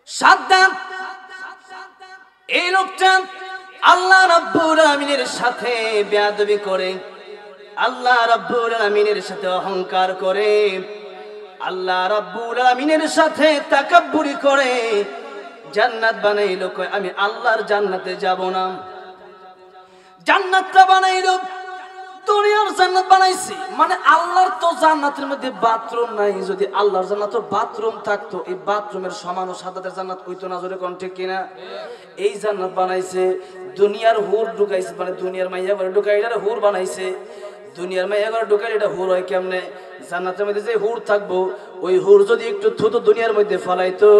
সাবধান, এই লোকটা আল্লাহ রাব্বুল আমিনের সাথে বেয়াদবি করে, আল্লাহ রাব্বুল আমিনের সাথে অহংকার করে, আল্লাহ রাব্বুল আমিনের সাথে তাকাব্বুরি করে জান্নাত বানাইলো। কয় আমি আল্লাহর জান্নাতে যাব না। জান্নাতটা বানাইলো, দুনিয়ার জান্নাত বানাইছি মানে আল্লাহর তো জান্নাতের মধ্যে বাথরুম নাই। যদি আল্লাহর জান্নাতের বাথরুম থাকতো, এই বাথরুমের সমান ও সাদাতের জান্নাত হইতো না। জোরে কোন ঠিক কিনা? এই জান্নাত বানাইছে, দুনিয়ার হুর ঢুকাইছে, মানে দুনিয়ার মাইয়া করে ঢুকাইলে হুর বানাইছে। দুনিয়ার মাইয়া করে ঢুকাইলে এটা হুর হয় কেমনে? জান্নাতের মধ্যে যে হুর থাকবো, ওই হুর যদি একটু থুতু দুনিয়ার মধ্যে ফলাইতো,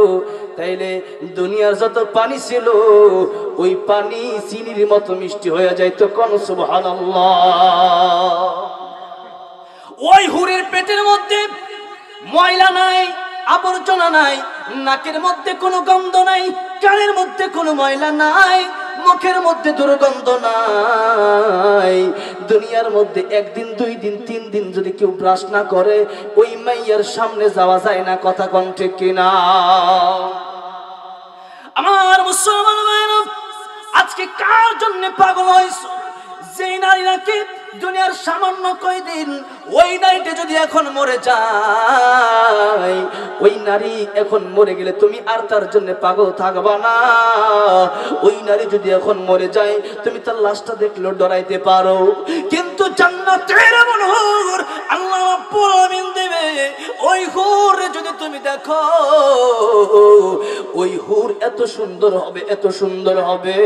তাইলে দুনিয়ার যত পানি ছিল ওই পানি চিনির মতো মিষ্টি হয়ে যাইতো। কোন সুবহানাল্লাহ। ওই হুরের পেটের মধ্যে ময়লা নাই, আবর্জনা নাই, নাকের মধ্যে কোনো গন্ধ নাই, কানের মধ্যে কোনো ময়লা নাই, মুখের মধ্যে দুর্গন্ধ নাই। দুনিয়ার মধ্যে একদিন, 2 দিন, 3 দিন যদি কেউ ব্রাশ না করে, ওই মাইয়ার সামনে যাওয়া যায় না। কথা কোন ঠিক কিনা? আমার মুসলমান ভাইরা, আজকে কার জন্য পাগল হইছো? যেই নারী নাকি দুনিয়ার সামান্য কয়দিন, ওই নারীটা যদি এখন মরে যায়, ওই নারী এখন মরে গেলে তুমি আর তার জন্য পাগল থাকবা না। ওই নারী যদি এখন মরে যায়, তুমি তার লাশটা দেখলেও ডরাইতে পারো, কিন্তু জান্নাতের এমন হুর আল্লাহ রাব্বুল আমিন দেবে। ওই হুর যদি তুমি দেখো, ওই হুর এত সুন্দর হবে, এত সুন্দর হবে,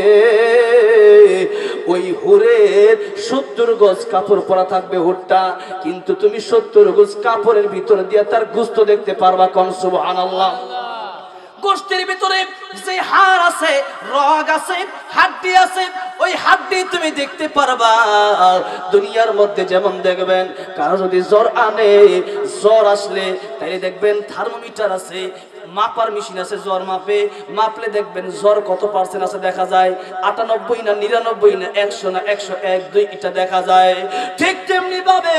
ওই হুরের 70 গজ কাপড় পরা থাকবে হুরটা, কিন্তু তুমি 70 গজ কাপড়ের ভিতরে দিয়ে তার গোশত দেখতে পারবা। কোন সুবহানাল্লাহ। গোশতের ভিতরে যে হাড় আছে, রগ আছে, হাড্ডি আছে, ওই হাড্ডি তুমি দেখতে পারবা। দুনিয়ার মধ্যে যেমন দেখবেন কারো যদি জ্বর আনে, জ্বর আসলে তাই দেখবেন থার্মোমিটার আছে, মাপার মেশিন আছে, জ্বর মাপে, মাপলে দেখবেন জ্বর কত পার্সেন্ট আছে দেখা যায়। 98 না 99 না 100 না 101 2 এটা দেখা যায়। ঠিক তেমনি ভাবে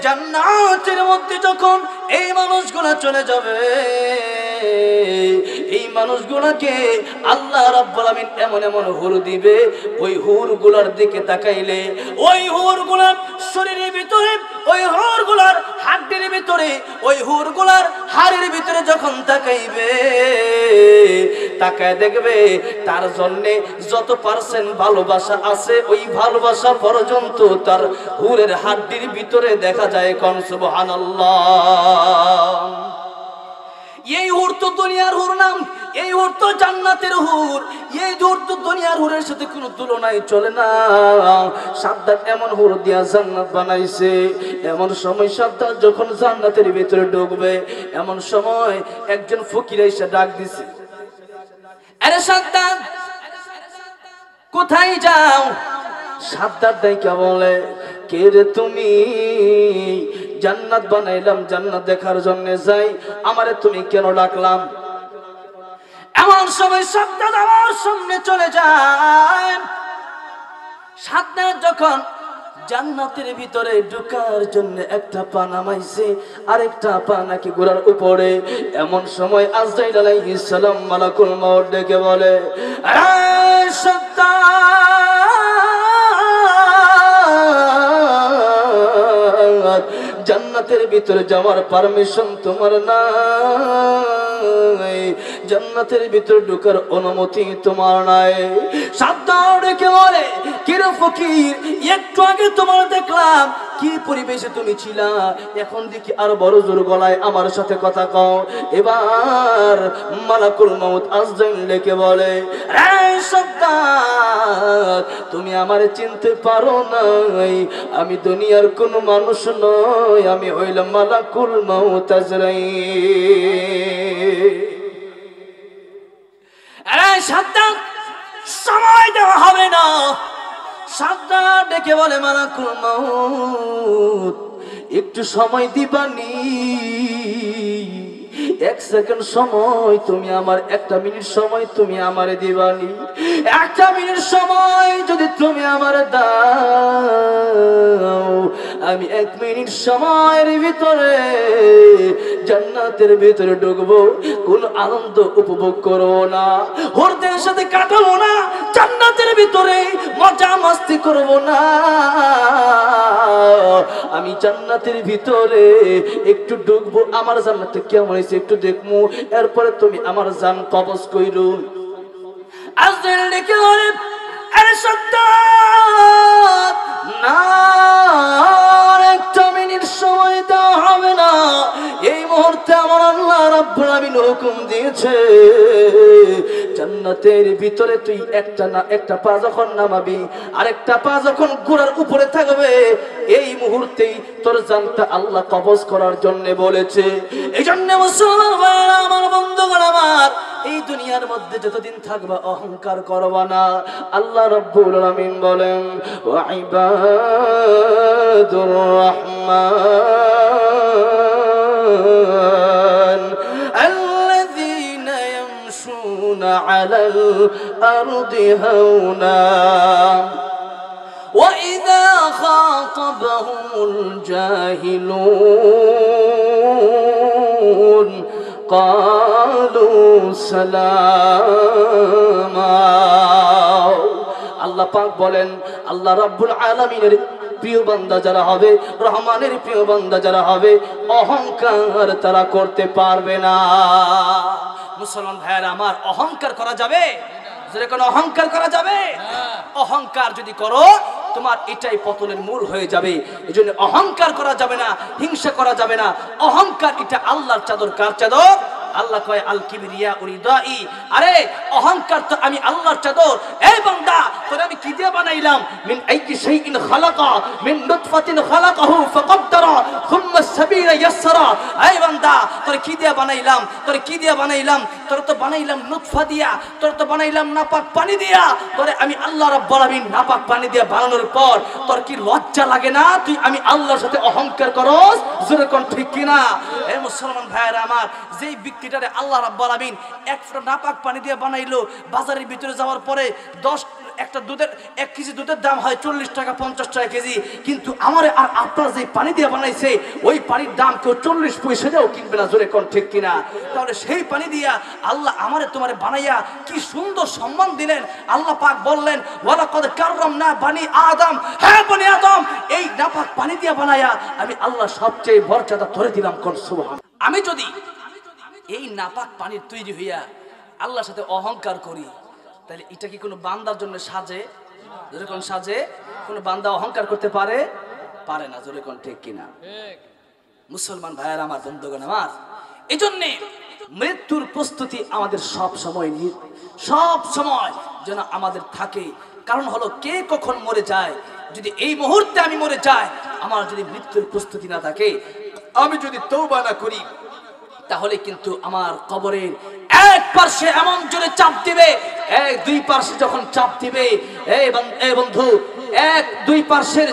জান্নাতের মধ্যে যখন এই মানুষগুলো চলে যাবে, এই মানুষগুলোকে আল্লাহ রাব্বুল আমিন এমন এমন হুর দিবে, ওই হুরগুলোর দিকে তাকাইলে, ওই হুরগুলোর শরীরের ভিতরে, ওই হুরগুলোর হাড়ের ভিতরে, ওই হুরগুলোর হাড়ের ভিতরে যখন তাকাইবে, তাকায় দেখবে তার জন্য যত পার্সেন্ট ভালোবাসা আছে, ওই ভালোবাসা পর্যন্ত তার হুরের হাড়ের ভিতরে দেখা যায়। কোন সুবহানাল্লাহ। এই হুর তো দুনিয়ার হুর নাম, এই হুর তো জান্নাতের হুর। এই হুর তো দুনিয়ার হুরের সাথে কোনো তুলনাই চলে না। সাদ্দাত এমন হুর দিয়া জান্নাত বানাইছে। এমন সময় সাদ্দাত যখন জান্নাতের ভিতরে ঢুকবে, এমন সময় একজন ফকির এসে ডাক দিছে, আরে সাদ্দাত কোথায় যাও? সাদ্দাত ডাইকা বলে, কে রে তুমি? জান্নাত বানাইলাম, জান্নাত দেখার জন্য যাই, আমারে তুমি কেন ডাকলাম? এমন সময় সাদ্দাত আমার সামনে চলে যায়। সাদ্দাত যখন জান্নাতের ভিতরে ঢোকার জন্য একটা পা নামাইছে, আরেকটা পা নাকি ঘোড়ার উপরে, এমন সময় আজরাইল আলাইহিস সালাম মালাকুল মউত ডেকে বলে, এই সাদ্দাত, জান্নাতের ভিতরে যাওয়ার পারমিশন তোমার নাই, জান্নাতের ভিতরে ঢোকার অনুমতি তোমার নাই। সাদ্দাত ডেকে বলে, কি রে ফকির, একটু আগে তোমার দেখলাম কি পরিবেশে তুমি ছিলা, এখন দেখি আর বড় জোর গলায় আমার সাথে কথা কও। এবার মালাকুল মউত আজরাইল ডেকে বলে, এই সাদ্দাত, তুমি আমারে চিনতে পারো নাই, আমি দুনিয়ার কোন মানুষ নই, আমি হইলাম মালাকুল মউত আজরাইল। এই সাদ্দাত, সময় দেওয়া হবে না। সাদ্দাত ডেকে বলে, মালাকুল মউত, একটু সময় দিবানি? 1 সেকেন্ড সময় তুমি আমার, 1 মিনিট সময় তুমি আমারে দিবানি? 1 মিনিট সময় যদি তুমি আমারে দাও, আমি 1 মিনিট সময়ের ভিতরে জান্নাতের ভিতরে ঢুকবো, কোন আনন্দ উপভোগ করব না, হুরদের সাথে কাটাবো না, জান্নাতের ভিতরে মজা মাস্তি করব না। আমি জান্নাতের ভিতরে একটু ঢুকবো, আমার জান্নাতে কেমন হয়েছে একটু দেখবো, এরপরে তুমি আমার জান কবজ কইরো। আজরাইল ডেকে বলে, আরে সাদ্দাত, না একটা মিনিট সময় দেওয়া হবে না, এই মুহূর্তে আমার আল্লাহ রাব্বুল আলামিন হুকুম দিয়েছে জান্নাতের ভিতরে তুই একটা পা যখন নামাবি, আরেকটা পা যখন ঘোড়ার উপরে থাকবে, এই মুহূর্তেই তোর জানটা আল্লাহ কবজ করার জন্য বলেছে। এই জন্য মুসলমান ভাইরা আমার, বন্ধুগণ আমার, এই দুনিয়ার মধ্যে যতদিন থাকবা অহংকার করবা না। আল্লাহ রাব্বুল আলামিন বলেন, ওয়া ইবাদুর রহমান আল্লাযীনা ইয়ামশুনা আলাল আরদি হাওনা ওয়া ইযা খাতাবাহুমুল জাহিলুন قالوا سلاما। আল্লাহ পাক বলেন, আল্লাহ রাব্বুল আলামিনের প্রিয় বান্দা যারা হবে, রহমানের প্রিয় বান্দা যারা হবে, অহংকার তারা করতে পারবে না। মুসলমান ভাইরা আমার, অহংকার করা যাবে? যেরকম অহংকার করা যাবে? অহংকার যদি করো তোমার এটাই পতনের মূল হয়ে যাবে। এজন্য অহংকার করা যাবে না, হিংসা করা যাবে না। অহংকার এটা আল্লাহর চাদর। কার চাদর? আল্লাহ কয় আল কিবরিয়া উরিদাই। আরে অহংকার তো আমি আল্লাহর চাদর। এই বান্দা, তোরে আমি কি দিয়ে বানাইলাম? মিন আইয়ি শাইইন খালাকা মিন নুতফাতিন খালাকাহু ফাকাদ্দারা সুম্মা সাবিলা ইয়াসরা। এই বান্দা, তোরে কি দিয়ে বানাইলাম? তোরে কি দিয়ে বানাইলাম? তোরে তো বানাইলাম নুতফা দিয়া, তোরে তো বানাইলাম নাপাক পানি দিয়া। তোরে আমি আল্লাহ রাব্বুল আলামিন নাপাক পানি দিয়ে বানানোর পর তোর কি লজ্জা লাগে না? তুই আমি আল্লাহর সাথে অহংকার করস? জোরে কোন ঠিক কিনা? এ মুসলমান ভাইরা আমার, যেই ব্যক্তিটারে আল্লাহ রাব্বুল আলামিন এক ফোঁটা নাপাক পানি দিয়ে বানাইলো, বাজারের ভিতরে যাওয়ার পরে 1 কেজি দুধের দাম হয় 40 টাকা 50 টাকা কেজি, কিন্তু আমারে আর আপনার যে পানি দিয়ে বানাইছে ওই পানির দাম কেউ 40 পয়সা দিয়েও কিনবে না। জোরে কোন ঠিক কিনা? তাহলে সেই পানি দিয়া আল্লাহ আমারে তোমারে বানাইয়া কি সুন্দর সম্মান দিলেন। আল্লাহ পাক বললেন, ওয়ালাকাদ কাররামনা বানি আদম। হ্যাঁ বনি আদম, এই নাপাক পানি দিয়ে বানাইয়া আমি আল্লাহ সবচেয়ে মর্যাদা ধরে দিলাম। কোন সুবহান। আমি যদি এই নাপাক পানির তৈরি হইয়া আল্লাহর সাথে অহংকার করি, তাহলে এটা কি কোনো বান্দার জন্য সাজে? জোরে কোন সাজে? কোনো বান্দা অহংকার করতে পারে? পারে না। জোরে কোন ঠিক কিনা? মুসলমান ভাইয়ের আমার, বন্ধুগণ আমার, এই জন্য মৃত্যুর প্রস্তুতি আমাদের সব সময় যেন আমাদের থাকে। কারণ হলো, কে কখন মরে যায়। যদি এই মুহূর্তে আমি মরে যাই, আমার যদি মৃত্যুর প্রস্তুতি না থাকে, আমি যদি তওবা না করি, তাহলে কিন্তু আমার কবরের এক পার্শ্বে এমন জোরে চাপ দিবে, দুই পার্শ্বে যখন চাপ দিবে, এই বন্ধু, দুই পার্শ্বের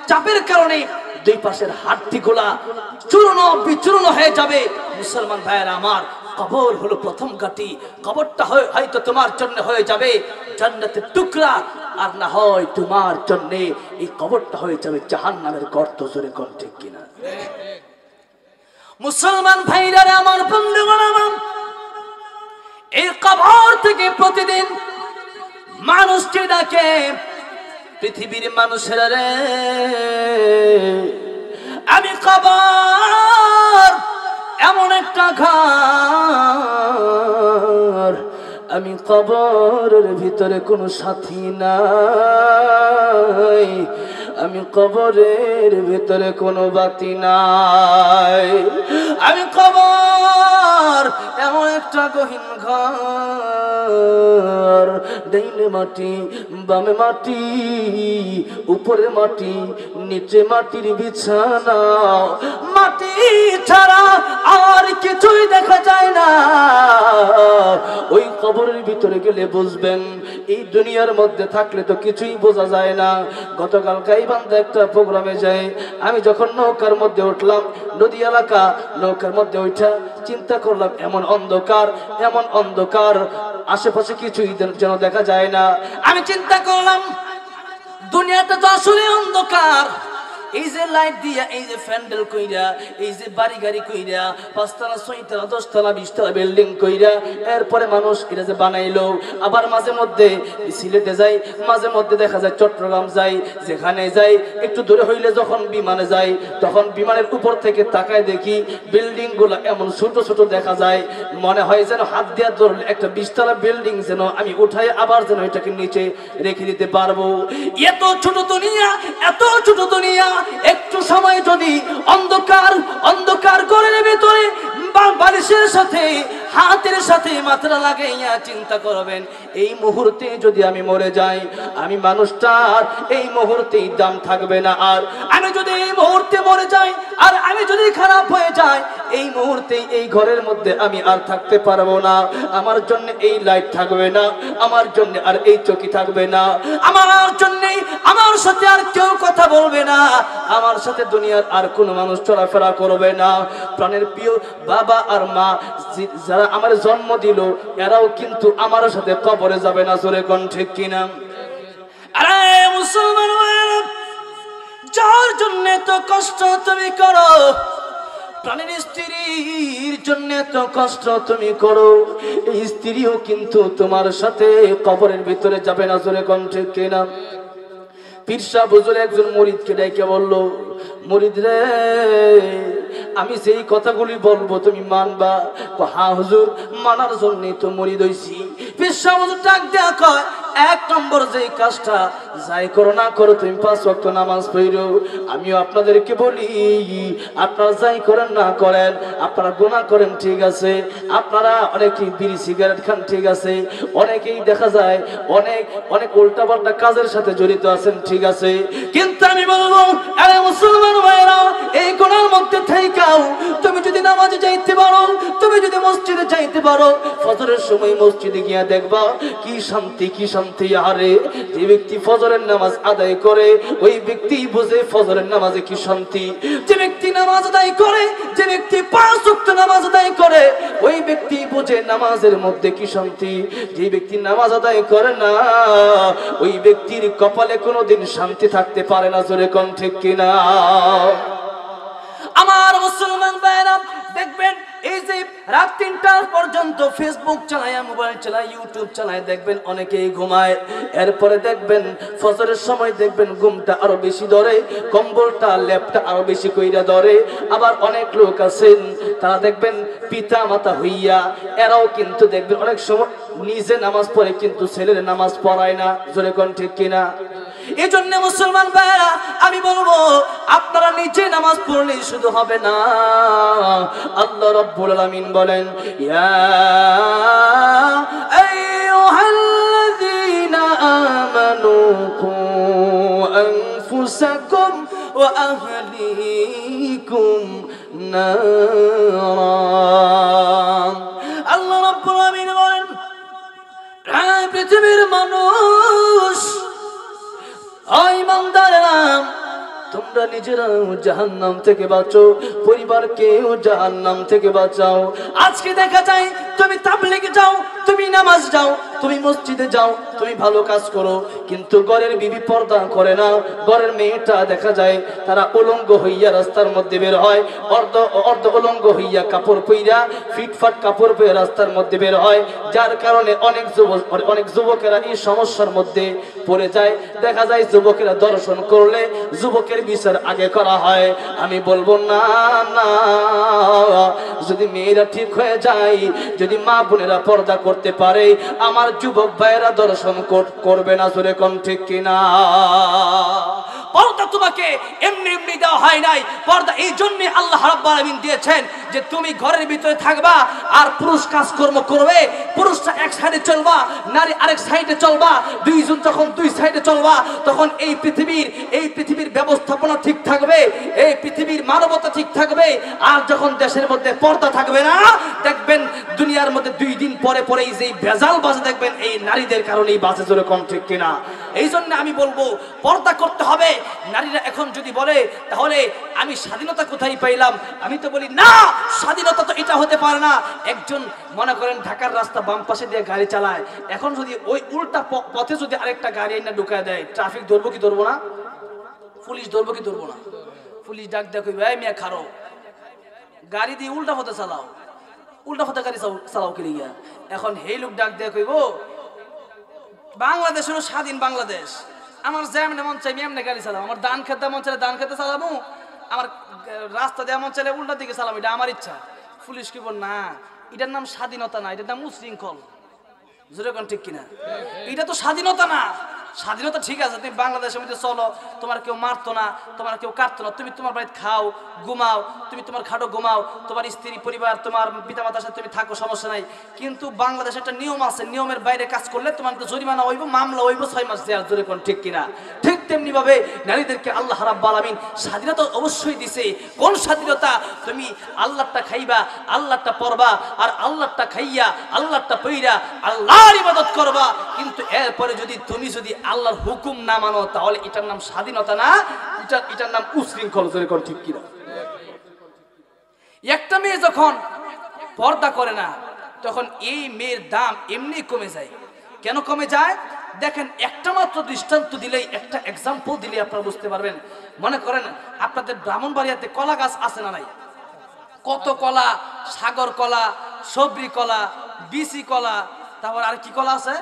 চাপের কারণে দুই পাশের হাড্ডিগুলা চূর্ণ বিচূর্ণ হয়ে যাবে। মুসলমান ভাইয়েরা আমার, কবর হলো প্রথম ঘাঁটি। কবরটা হয়তো তোমার জন্য হয়ে যাবে জান্নাতের টুকরা, আর না হয় তোমার জন্য এই কবরটা হয়ে যাবে জাহান্নামের গর্ত। জোরে কোন ঠিক কিনা? মুসলমান ভাইরা আমার, বন্ধুগণ আমার, এই কবর থেকে প্রতিদিন মানুষকে ডাকে, পৃথিবীর মানুষেরা রে, আমি কবর এমন একটা ঘর, আমি কবরের ভিতরে কোনো সাথী নাই, আমি কবরের ভিতরে কোনো বাতি নাই, আমি কবর এমন একটা গহীন ঘর, ডাইনে মাটি বামে মাটি, উপরে মাটি নিচে মাটির বিছানা, মাটি ছাড়া আর কিছুই দেখা যায় না। ওই কবরের ভিতরে গেলে বুঝবেন, এই দুনিয়ার মধ্যে থাকলে তো কিছুই বোঝা যায় না। গতকাল গাইবান্ধা একটা প্রোগ্রামে যাই, আমি যখন নৌকার মধ্যে উঠলাম, নদী এলাকা, নৌকার মধ্যে উঠা চিন্তা করলাম, এমন অন্ধকার, এমন অন্ধকার, আশেপাশে কিছুই যেন দেখা যায় না। আমি চিন্তা করলাম, দুনিয়াতে তো আসলে অন্ধকার, এই যে লাইট দিয়া, এই যে প্যান্ডেল কইরা, এই যে বাড়ি গাড়ি কইরা, 5 তলা 6 তলা 10 তলা 20 তলা বিল্ডিং কইরা, এরপরে মানুষ এটা যে বানাইলো, আবার মাঝে মধ্যে সিলেটে যায়, মাঝে মধ্যে দেখা যায় চট্টগ্রাম যায়, যেখানে যায় একটু দূরে হইলে যখন বিমানে যায়, তখন বিমানের উপর থেকে তাকায় দেখি বিল্ডিং গুলো এমন ছোট ছোট দেখা যায়, মনে হয় যেন হাত দিয়া ধরলে একটা 20 তলা বিল্ডিং যেন আমি উঠাই আবার যেন এটাকে নিচে রেখে দিতে পারবো। এত ছোট দুনিয়া, এত ছোট দুনিয়া, একটু সময় যদি অন্ধকার অন্ধকার করে ভিতরে বালিশের সাথে হাতের সাথে মাথা লাগাইয়া চিন্তা করবেন, এই মুহূর্তে যদি আমি মরে যাই, আমি মানুষটার এই মুহূর্তেই দাম থাকবে না। আর আমি যদি এই মুহূর্তে মরে যাই, আর আমি যদি খারাপ হয়ে যাই, এই মুহূর্তে এই ঘরের মধ্যে আমি আর থাকতে পারবো না। আমার জন্য এই লাইট থাকবে না, আমার জন্য আর এই চকি থাকবে না, আমার জন্য আমার সাথে আর কেউ কথা বলবে না, আমার সাথে দুনিয়ার আর কোনো মানুষ চলাফেরা করবে না। প্রাণের প্রিয় বাবা আর মা যারা আমার জন্ম দিল, এরাও কিন্তু আমার সাথে কবরে যাবে না। জোরে কোন ঠিক কিনা? আরে মুসলমান ভাইরা, যার জন্য তো কষ্ট তুমি করো, প্রাণের স্ত্রীর জন্য তো কষ্ট তুমি করো, এই স্ত্রীও কিন্তু তোমার সাথে কবরের ভিতরে যাবে না। জোরে কোন ঠিক কিনা? পীর সাহেব হুজুর একজন মুরিদকে ডেকে বলল, মুরিদ রে, আমি যেই কথাগুলি বলবো তুমি মানবা? হ্যাঁ হুজুর, মানার জন্যই তো মুরিদ হইছি। পীর সাহেব হুজুর ডাক দেয়া কয়, 1 নম্বর যেই কাজটা যাই করো না করো, তুমি 5 ওয়াক্ত নামাজ পড়ো। আমিও আপনাদেরকে বলি, আপনারা যাই করেন না করেন, আপনারা গুনাহ করেন ঠিক আছে, আপনারা অনেকেই বিড়ি সিগারেট খান ঠিক আছে, অনেকেই দেখা যায় অনেক অনেক উল্টাপাল্টা কাজের সাথে জড়িত আছেন ঠিক আছে, কিন্তু আমি বলবো, আরে মুসলমান ভাইরা, এই গুনার মধ্যে থেকেও তুমি যদি নামাজে যাইতে পারো, তুমি যদি মসজিদে যাইতে পারো, ফজরের সময় মসজিদে গিয়া দেখবা কি শান্তি, কি শান্তি। আরে যে ব্যক্তি ফজরের নামাজ আদায় করে, ওই ব্যক্তি বুঝে ফজরের নামাজে কি শান্তি। যে ব্যক্তি নামাজ আদায় করে, যে ব্যক্তি 5 ওয়াক্ত নামাজ আদায় করে, ওই ব্যক্তি বুঝে নামাজের মধ্যে কি শান্তি। যে ব্যক্তি নামাজ আদায় করে না, ওই ব্যক্তির কপালে কোনোদিন শান্তি থাকতে পারে না। জোরে কোন ঠিক কিনা? আমার মুসলমান ভাইরা, দেখবেন এই যে রাত 3টা পর্যন্ত ফেসবুক চালায়, মোবাইল চালায়, ইউটিউব চালায়, দেখবেন অনেকেই ঘুমায়। এরপরে দেখবেন ফজরের সময় দেখবেন ঘুমটা আরো বেশি ধরে, কম্বলটা লেপটা আরো বেশি কইরা ধরে। আবার অনেক লোক আছেন, তারা দেখবেন পিতা মাতা হইয়া, এরাও কিন্তু দেখবেন অনেক সময় নিজে নামাজ পড়ে কিন্তু ছেলের নামাজ পড়ায় না। জোরে কোন ঠিক কিনা? এই জন্য মুসলমান ভাইরা, আমি বলবো, আপনারা নিজে নামাজ পড়লেই শুধু হবে না। আল্লাহ রাব্বুল আলামিন বলেন, ইয়া আইয়ুহাল্লাযীনা আমানু কু আনফুসাকুম ওয়া আহলিকুম নারা। আল্লাহ রাব্বুল আলামিন বলেন, পৃথিবীর মানুষ, ওই ইমানদারেরা, তোমরা নিজেরাও জাহান্নাম থেকে বাঁচো, পরিবারকেও জাহান্নাম থেকে বাঁচাও। আজকে দেখা যায় তুমি তাবলীগে যাও, তুমি নামাজ যাও, তুমি মসজিদে যাও, তুমি ভালো কাজ করো, কিন্তু ঘরের বিবি পর্দা করে না। ঘরের মেয়েটা দেখা যায় তারা উলঙ্গ হইয়া রাস্তার মধ্যে বের হয়, অর্ধ উলঙ্গ হইয়া কাপড় পইরা, ফিটফাট কাপড় পরে রাস্তার মধ্যে বের হয়, যার কারণে অনেক যুবকেরা এই সমস্যার মধ্যে পড়ে যায়। দেখা যায় যুবকেরা দর্শন করলে যুবকের বিচার আগে করা হয়। আমি বলবো না, না, যদি মেয়েরা ঠিক হয়ে যায়, যদি মা বোনেরা পর্দা করতে পারে, আমার যুবক ভাইয়েরা দর্শন করবে না। জোরে কোন ঠিক কিনা? পর্দা তোমাকে এমনি এমনি দেওয়া হয় নাই। পর্দা এই জন্য আল্লাহ রাব্বুল আলামিন দিয়েছেন যে তুমি ঘরের ভিতরে থাকবা আর পুরুষ কাজকর্ম করবে। পুরুষটা এক সাইডে চলবা, নারী আরেক সাইডে চলবা। দুইজন যখন দুই সাইডে চলবা, তখন এই পৃথিবীর ব্যবস্থাপনা ঠিক থাকবে, এই পৃথিবীর মানবতা ঠিক থাকবে। আর যখন দেশের মধ্যে পর্দা থাকবে না, দেখবেন দুনিয়ার মধ্যে 2 দিন পরে পরেই যেই ভেজাল বাজে, দেখবেন এই নারীদের কারণেই বাজে। জোরে কম ঠিক কিনা? এই জন্য আমি বলবো, পর্দা করতে হবে। নারীরা এখন যদি বলে তাহলে আমি স্বাধীনতা কোথায় পাইলাম, আমি তো বলি না, স্বাধীনতা তো এটা হতে পারে না। একজন মনে করেন ঢাকার রাস্তা বাম পাশে দিয়ে গাড়ি চালায়, এখন যদি ওই উল্টা পথে যদি আরেকটা গাড়ি এনে ঢুকায় দেয়, ট্রাফিক ধরবো কি ধরবো না? পুলিশ ধরবো কি ধরবো না? পুলিশ ডাক দেয় কইবে এই মিয়া খারো গাড়ি দিয়ে উল্টা পথে চালাও উল্টা পথে গাড়ি চালাও কি লিগা এখন হেই লোক ডাক দেয় কইব বাংলাদেশ হলো স্বাধীন বাংলাদেশ আমার যেমন মন চাই এমনি গাড়ি চালাবো আমার ধান খেতে মন চাইলে ধান খেতে চালাবো আমার রাস্তা দেওয়া মন চাইলে উল্টা দিকে চালাবো এটা আমার ইচ্ছা পুলিশ কি বল না এটার নাম স্বাধীনতা না এটার নাম উশৃঙ্খল জোরে কোন ঠিক কিনা এটা তো স্বাধীনতা না স্বাধীনতা ঠিক আছে তুমি বাংলাদেশের মধ্যে চলো তোমার কেউ মারতো না তোমার কেউ কাটতো না তুমি তোমার বাড়িতে খাও ঘুমাও তুমি তোমার খাটো ঘুমাও তোমার স্ত্রী পরিবার তোমার পিতামাতার সাথে তুমি থাকো সমস্যা নাই কিন্তু বাংলাদেশে একটা নিয়ম আছে নিয়মের বাইরে কাজ করলে তোমাকে জরিমানা হইব মামলা হইব 6 মাস জেল জোরে কোন ঠিক কিনা ঠিক তেমনি ভাবে নারীদেরকে আল্লাহ রাব্বুল আলামিন স্বাধীনতা অবশ্যই দিছে কোন স্বাধীনতা তুমি আল্লাহটা খাইবা আল্লাহটা পড়বা আর আল্লাহটা খাইয়া আল্লাহটা পইরা আল্লাহর ইবাদত করবা কিন্তু এরপরে তুমি যদি আল্লাহর হুকুম না মানো তাহলে এটার নাম স্বাধীনতা না এটার নাম উশৃঙ্খল জোরে কোন ঠিক কিনা একটা মেয়ে যখন পর্দা করে না তখন এই মেয়ের দাম এমনি কমে যায় কেন কমে যায় দেখেন একটা মাত্র দৃষ্টান্ত দিলেই একটা एग्जांपल দিলেই আপনারা বুঝতে পারবেন মনে করেন আপনাদের ব্রাহ্মণবাড়িয়াতে কলা গাছ আছে না নাই কত কলা সাগর কলা সবরি কলা বিসি কলা তারপর আর কি কলা আছে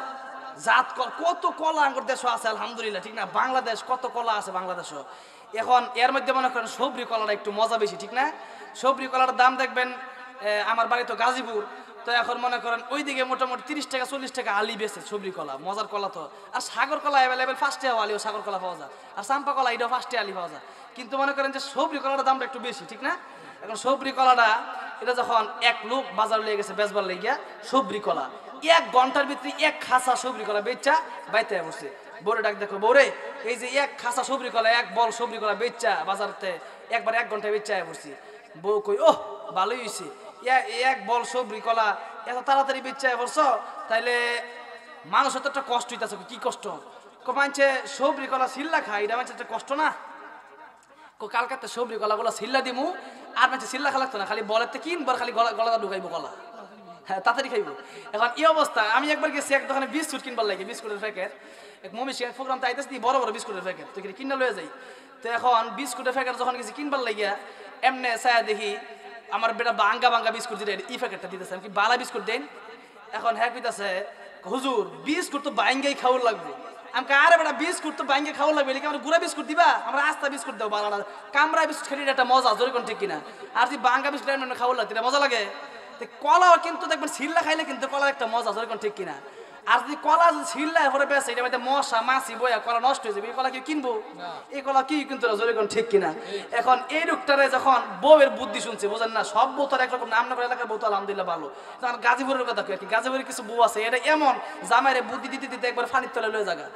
জাত কত কলা আমাদের দেশে আছে আলহামদুলিল্লাহ ঠিক না বাংলাদেশ কত কলা আছে বাংলাদেশে এখন এর মধ্যে মনে করেন সবরি কলাটা একটু মজা বেশি ঠিক না সবরি কলার দাম দেখবেন আমার বাড়ি তো গাজীপুর তো এখন মনে করেন ওইদিকে মোটামুটি 30 টাকা 40 টাকা আলি বেচে সবরি কলা মজার কলা তো আর সাগর কলা अवेलेबल 5 টাকা আলিও সাগর কলা পাওয়া যায় আর চাম্পা কলা এটাও 5 টাকা আলি পাওয়া যায় কিন্তু মনে করেন যে সবরি কলার দামটা একটু বেশি ঠিক না এখন সবরি কলাটা এটা যখন এক লোক বাজার লয়ে গেছে বেচবার লাগিয়া সবরি কলা 1 ঘন্টার ভিতরে এক খাসা সবরি কলা বেচা বাইতে বসে বড় ডাক দেখো বড়ে এই যে এক খাসা সবরি কলা এক বল সবরি কলা বেচা বাজারতে একবার 1 ঘন্টা বেচা বসে বউ কই ওহ ভালোই হইছে এক বল সবরি কলা এত তাড়াতাড়ি বেচা বসছো তাইলে মানুষের তো একটা কষ্ট হইতাছে কি কষ্ট মানছে সবরি কলা সিল্লা খায় এটা মানছে একটা কষ্ট না কালকাতে সবরি কলাগুলো সিল্লা দিমু আর মানছে সিল্লা খা লাগতো না খালি বলেতে কিনবার খালি গলাটা ঢুকাইবো কলা হ্যাঁ তাড়াতাড়ি খাইবো এখন এই অবস্থা আমি একবার গেছি এক দোকানে বিস্কুট কিনবার লাগে বিস্কুটের প্যাকেট এক মমি প্রোগ্রাম তাইতেছি বড় বড় বিস্কুটের প্যাকেট তো কিনা লয়ে যাই তো এখন বিস্কুটের প্যাকেট যখন গেছি কিনবার লাগিয়া এমনি ছায়া দেখি আমার বেটা বাঙ্গা বাঙ্গা বিস্কুট দিলে এই প্যাকেটটা দিতেছে আমি কি বালা বিস্কুট দেন এখন হ্যাঁ কইতাছে হুজুর বিস্কুট তো বাঙ্গাই খাওয়ার লাগবে আমি আরে বেটা বিস্কুট তো বাঙ্গে খাওয়ার লাগবে আমার গুড়া বিস্কুট দিবা আমরা আস্তা বিস্কুট দাও বালাটা কামরা বিস্কুট খেলে একটা মজা জোরে কোন ঠিক কিনা আর যদি বাঙ্গা বিস্কুট খাওয়ার লাগবে মজা লাগে কলাও কিন্তু দেখবেন সিল্লা খাইলে কিন্তু কলার একটা মজা জোরে কোন ঠিক কিনা আর যদি কলা ছিল্লা পরে বেছে এটা মধ্যে মশা মাছি বয়া কলা নষ্ট হয়ে যাবে এই কলা কি কিনবো এই কলা কি কিন্তু জোরে কোন ঠিক কিনা এখন এই লোকটারে যখন বউয়ের বুদ্ধি শুনছে বোঝেন না সব বউ তার একরকম নাম না করে এলাকার বউ তো আলহামদুলিল্লাহ ভালো তখন গাজীপুরের কথা কি গাজীপুরের কিছু বউ আছে এটা এমন জামাইরে বুদ্ধি দিতে দিতে একবার ফানির তলে লয়ে জায়গা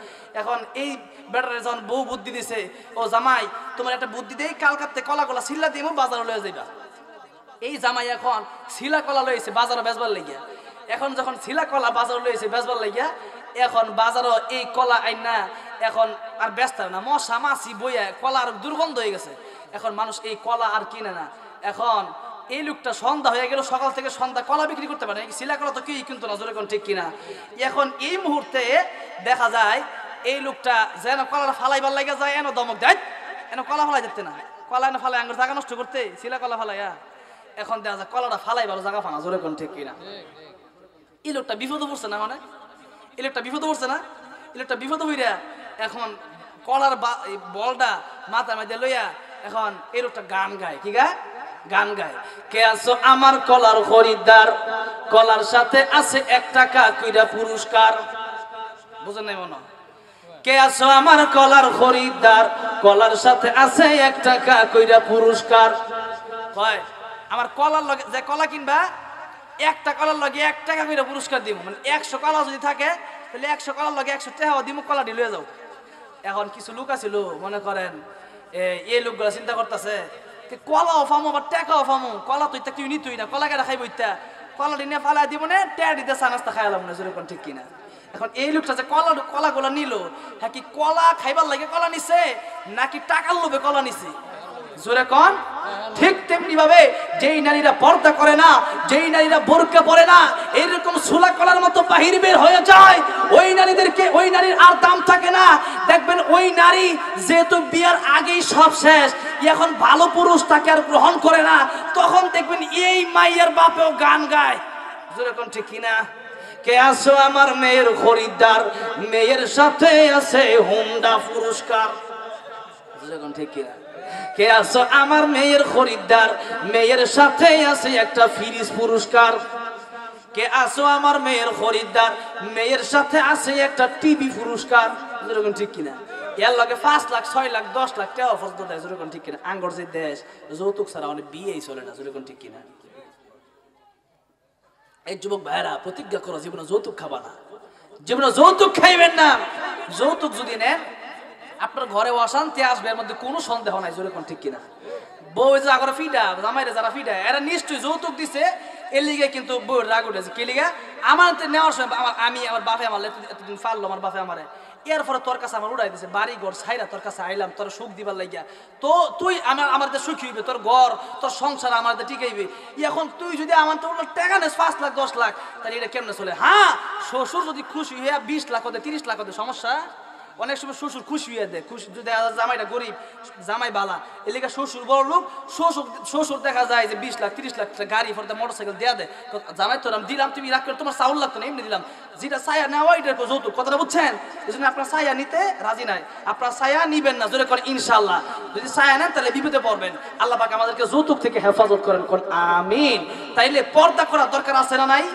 এখন এই বেটারে যখন বউ বুদ্ধি দিছে ও জামাই তোমার একটা বুদ্ধি দেই কালকাতে কলাগুলা ছিল্লা দিয়ে বাজারে লয়ে যাইবা এই জামাই এখন ছিলা কলা লইছে বাজারে বেচবার লাগিয়া এখন যখন ছিলা কলা বাজারে লইছে বেচবার লাগিয়া এখন বাজারও এই কলা আইনা এখন আর ব্যস্ত না মশা মাছি বইয়া কলা আর দুর্গন্ধ হয়ে গেছে এখন মানুষ এই কলা আর কিনে না এখন এই লোকটা সন্ধ্যা হয়ে গেল সকাল থেকে সন্ধ্যা কলা বিক্রি করতে পারে ছিলা কলা তো কি কিন্তু না জোরে কোন ঠিক কিনা এখন এই মুহূর্তে দেখা যায় এই লোকটা যেন কলাটা ফালাইবার লাগে যায় এন দমক দেয় এন কলা ফালাই যেতে না কলা এনে ফালাই আঙ্গুর জায়গা নষ্ট করতে ছিলা কলা ফালাইয়া এখন দেখা যায় কলাটা ফালাই ভালো জায়গা ফানা জোরে কোন ঠিক কিনা এই লোকটা বিপদ পড়ছে না মানে এই লোকটা বিপদ পড়ছে না এই লোকটা বিপদ হইরা এখন কলার বলটা মাথার মধ্যে লইয়া এখন এই লোকটা গান গায় কি গায় গান গায় কে আছো আমার কলার খরিদ্দার কলার সাথে আছে 1 টাকা কইরা পুরস্কার বুঝেন নাই মনে কে আছো আমার কলার খরিদ্দার কলার সাথে আছে 1 টাকা কইরা পুরস্কার কয় আমার কলার লগে যে কলা কিনবা 1টা কলার লগে 1 টাকা কইরা পুরস্কার দিব মানে 100 কলা যদি থাকে তাহলে 100 কলার লগে 100 টাকা দিব কলাটি লয়ে যাও এখন কিছু লোক আছিল মনে করেন এই লোকগুলা চিন্তা করতেছে কলাও ফামো বা টাকাও ফামো কলা তো ইত্যা কেউ নিতই না কলা কেটে খাইব ইত্যা কলাটি নিয়ে ফালাই দিব না টেয়া দিতে চা নাস্তা খাইলাম না যেরকম ঠিক কিনা এখন এই লোকটা যে কলাগুলা নিল হ্যাঁ কি কলা খাইবার লাগে কলা নিছে নাকি টাকার লোভে কলা নিছে জোরে কোন ঠিক তেমনি ভাবে যেই নারীরা পর্দা করে না, যেই নারীরা বোরকা পরে না, এরকম সুলা কলার মতো বাহির বের হয়ে যায়, ওই নারীদেরকে, ওই নারীর আর দাম থাকে না। দেখবেন ওই নারী যেহেতু বিয়ার আগেই সব শেষ, এখন ভালো পুরুষ তাকে আর গ্রহণ করে না, তখন দেখবেন এই মাইয়ার বাপেও গান গায়। জোরে কোন ঠিক কিনা? কে আসো আমার মেয়ের খরিদ্দার, মেয়ের সাথে আছে হুন্ডা পুরস্কার। জোরে কোন ঠিক কিনা? কে আসো আমার মেয়ের খরিদ্দার, মেয়ের সাথে আছে একটা ফ্রিজ পুরস্কার। কে আসো আমার মেয়ের খরিদ্দার, মেয়ের সাথে আছে একটা টিভি পুরস্কার। যেরকম ঠিক কিনা? এর লগে 5 লাখ 6 লাখ 10 লাখ টাকা অফার দেয়। যেরকম ঠিক কিনা? আঙ্গর যে দেশ যৌতুক ছাড়া অনেক বিয়েই চলে না। যেরকম ঠিক কিনা? এই যুবক ভাইরা প্রতিজ্ঞা করো জীবনে যৌতুক খাবা না, জীবনে যৌতুক খাইবেন না। যৌতুক যদি নেন আপনার ঘরে অশান্তি আসবে, এর মধ্যে কোনো সন্দেহ নাই। জোরে কোন ঠিক কিনা? বউ যা করে ফিডা, জামাইরে যারা ফিডা, এরা নিশ্চয়ই যৌতুক দিছে, এর লিগে কিন্তু বউর রাগ উঠেছে। কি লিগে? আমার নেওয়ার সময় আমি আমার বাপে আমার এতদিন ফাললো, আমার বাপে আমারে, এরপরে তোর কাছে আমার উড়াই দিছে বাড়ি ঘর ছাইরা তোর কাছে আইলাম তোর সুখ দিবার লাগিয়া, তো তুই আমার সুখী হইবে, তোর ঘর তোর সংসার আমার টিকাইবে। এখন তুই যদি আমার তো টাকা নেস 5 লাখ 10 লাখ, তাহলে এটা কেমনে চলে? হ্যাঁ, শ্বশুর যদি খুশি হইয়া 20 লাখ হতে 30 লাখ হতে সমস্যা। অনেক সময় শ্বশুর খুশি হয়ে দেয়, খুশি যদি জামাইটা গরিব, জামাই বালা, এলাকা শ্বশুর বড় লোক, শ্বশুর দেখা যায় যে 20 লাখ 30 লাখ গাড়ি ফোরতে মোটরসাইকেল দেয়া দেয়, জামাই তো দিলাম, তুমি রাখ করে তোমার চাউল লাগতো না, এমনি দিলাম। যেটা ছায়া নেওয়া এটা যৌতুক, কথাটা বুঝছেন? এই জন্য আপনার ছায়া নিতে রাজি নাই, আপনার ছায়া নিবেন না। জোরে করেন ইনশাআল্লাহ। যদি ছায়া নেন তাহলে বিপদে পড়বেন। আল্লাহ পাক আমাদেরকে যৌতুক থেকে হেফাজত করেন, কোন আমিন। তাইলে পর্দা করার দরকার আছে না নাই?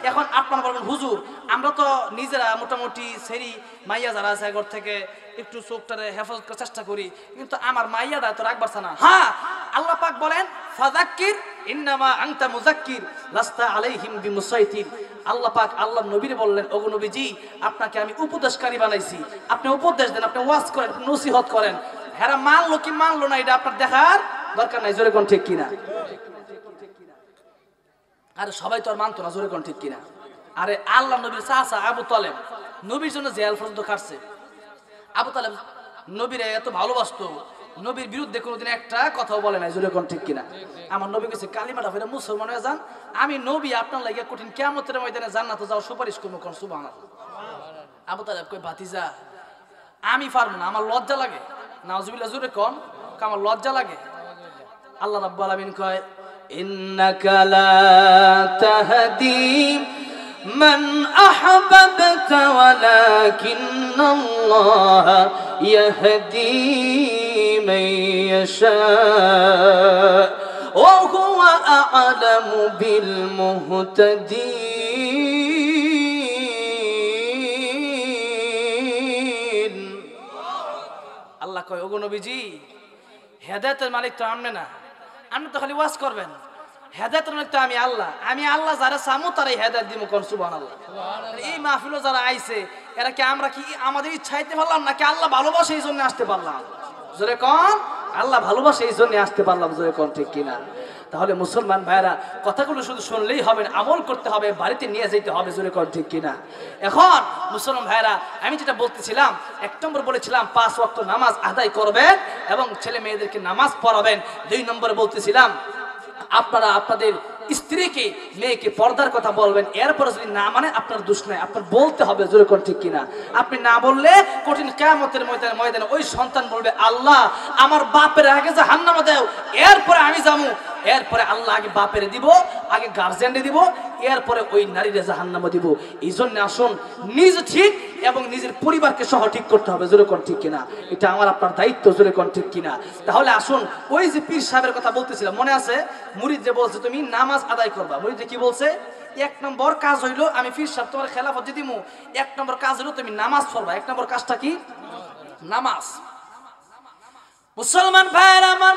এখন আপনারা বলবেন হুজুর আমরা তো নিজেরা মোটামুটি সেরি মাইয়া যারা আছে ঘর থেকে একটু চোখটারে হেফাজত করার চেষ্টা করি, কিন্তু আমার মাইয়াটা তো রাখবার না। হ্যাঁ, আল্লাহ পাক বলেন ফাযাক্কির ইন্নামা আনতা মুযাক্কির লাস্তা আলাইহিম বিমুসাইতির। আল্লাহ পাক আল্লাহ নবীরে বললেন, ওগো নবীজি আপনাকে আমি উপদেশকারী বানাইছি, আপনি উপদেশ দেন, আপনি ওয়াজ করেন, নসিহত করেন। হেরা মানলো কি মানলো না এটা আপনার দেখার দরকার নাই। জোরে কোন ঠিক কিনা? আরে সবাই তো আর মানতো না। জোরে কোন ঠিক কিনা? আরে আল্লাহ নবীর চাচা আবু তালেব নবীর জন্য জেল পর্যন্ত কাটছে। আবু তালেব নবীরে এত ভালোবাসতো, নবীর বিরুদ্ধে কোনোদিন একটা কথাও বলে নাই। জোরে কোন ঠিক কিনা? আমার নবী কইছে কালিমাটা ফেরে মুসলমান হয়ে যান, আমি নবী আপনার লাগে কঠিন কিয়ামতের ময়দানে জান্নাতে যাও সুপারিশ করবো। কোন সুবহানাল্লাহ। আবু তালেব কই ভাতিজা আমি পারবো না, আমার লজ্জা লাগে। নাউজুবিল্লাহ। জোরে কোন? আমার লজ্জা লাগে। আল্লাহ রাব্বুল আলামিন কয় ইন্নাকা লা তাহদি মান আহবাবতা ওয়ালাকিন্নাল্লাহ ইয়াহদি মান ইয়াশা ওয়া হুয়া আ'লামু বিল মুহতাদিন। আল্লাহ কয় ওগো নবীজি হেদায়েতের মালিক তো আপনি না, আপনি তো খালি ওয়াজ করবেন। হেদায়েতের মালিক তো আমি আল্লাহ, আমি আল্লাহ যারা চামু তারাই হেদায়েত দিব। কোন সুবহানাল্লাহ। এই মাহফিলও যারা আইছে এরা কি আমরা কি আমাদের ইচ্ছাইতে পারলাম নাকি আল্লাহ ভালোবাসে এই জন্য আসতে পারলাম? জোরে কোন? আল্লাহ ভালোবাসে এই জন্য আসতে পারলাম। জোরে কোন ঠিক কিনা? তাহলে মুসলমান ভাইরা কথাগুলো শুধু শুনলেই হবে না, আমল করতে হবে, বাড়িতে নিয়ে যেতে হবে। জোরে কোন ঠিক কিনা? এখন মুসলমান ভাইরা আমি যেটা বলতেছিলাম, 1 নম্বর বলেছিলাম 5 ওয়াক্ত নামাজ আদায় করবেন এবং ছেলে মেয়েদেরকে নামাজ পড়াবেন। 2 নম্বরে বলতেছিলাম আপনারা আপনাদের স্ত্রীকে মেয়েকে পর্দার কথা বলবেন। এরপরে যদি না মানে আপনার দোষ নাই, আপনার বলতে হবে। জোরে কোন ঠিক কিনা? আপনি না বললে কঠিন কিয়ামতের ময়দানে ওই সন্তান বলবে আল্লাহ আমার বাপের আগে জাহান্নামে দাও, এরপরে আমি যাবো। এরপরে আল্লাহ আগে বাপের দিব, আগে গার্জিয়ানরে দিব, এরপরে ওই নারীরে জাহান্নামে দিব। এই জন্য আসুন নিজ ঠিক এবং নিজের পরিবারকে সহ ঠিক করতে হবে। জোরে কোন ঠিক কিনা? এটা আমার আপনার দায়িত্ব। জোরে কোন ঠিক কিনা? তাহলে আসুন ওই যে পীর সাহেবের কথা বলতেছিলাম, মনে আছে? মুরিদ যে বলছে তুমি নামাজ আদায় করবা, মুরিদ কি বলছে? 1 নম্বর কাজ হইলো আমি পীর সাহেব তোমার খেলাফত দিমু, 1 নম্বর কাজ হইলো তুমি নামাজ পড়বা। 1 নম্বর কাজটা কি? নামাজ। মুসলমান ভাইরা আমার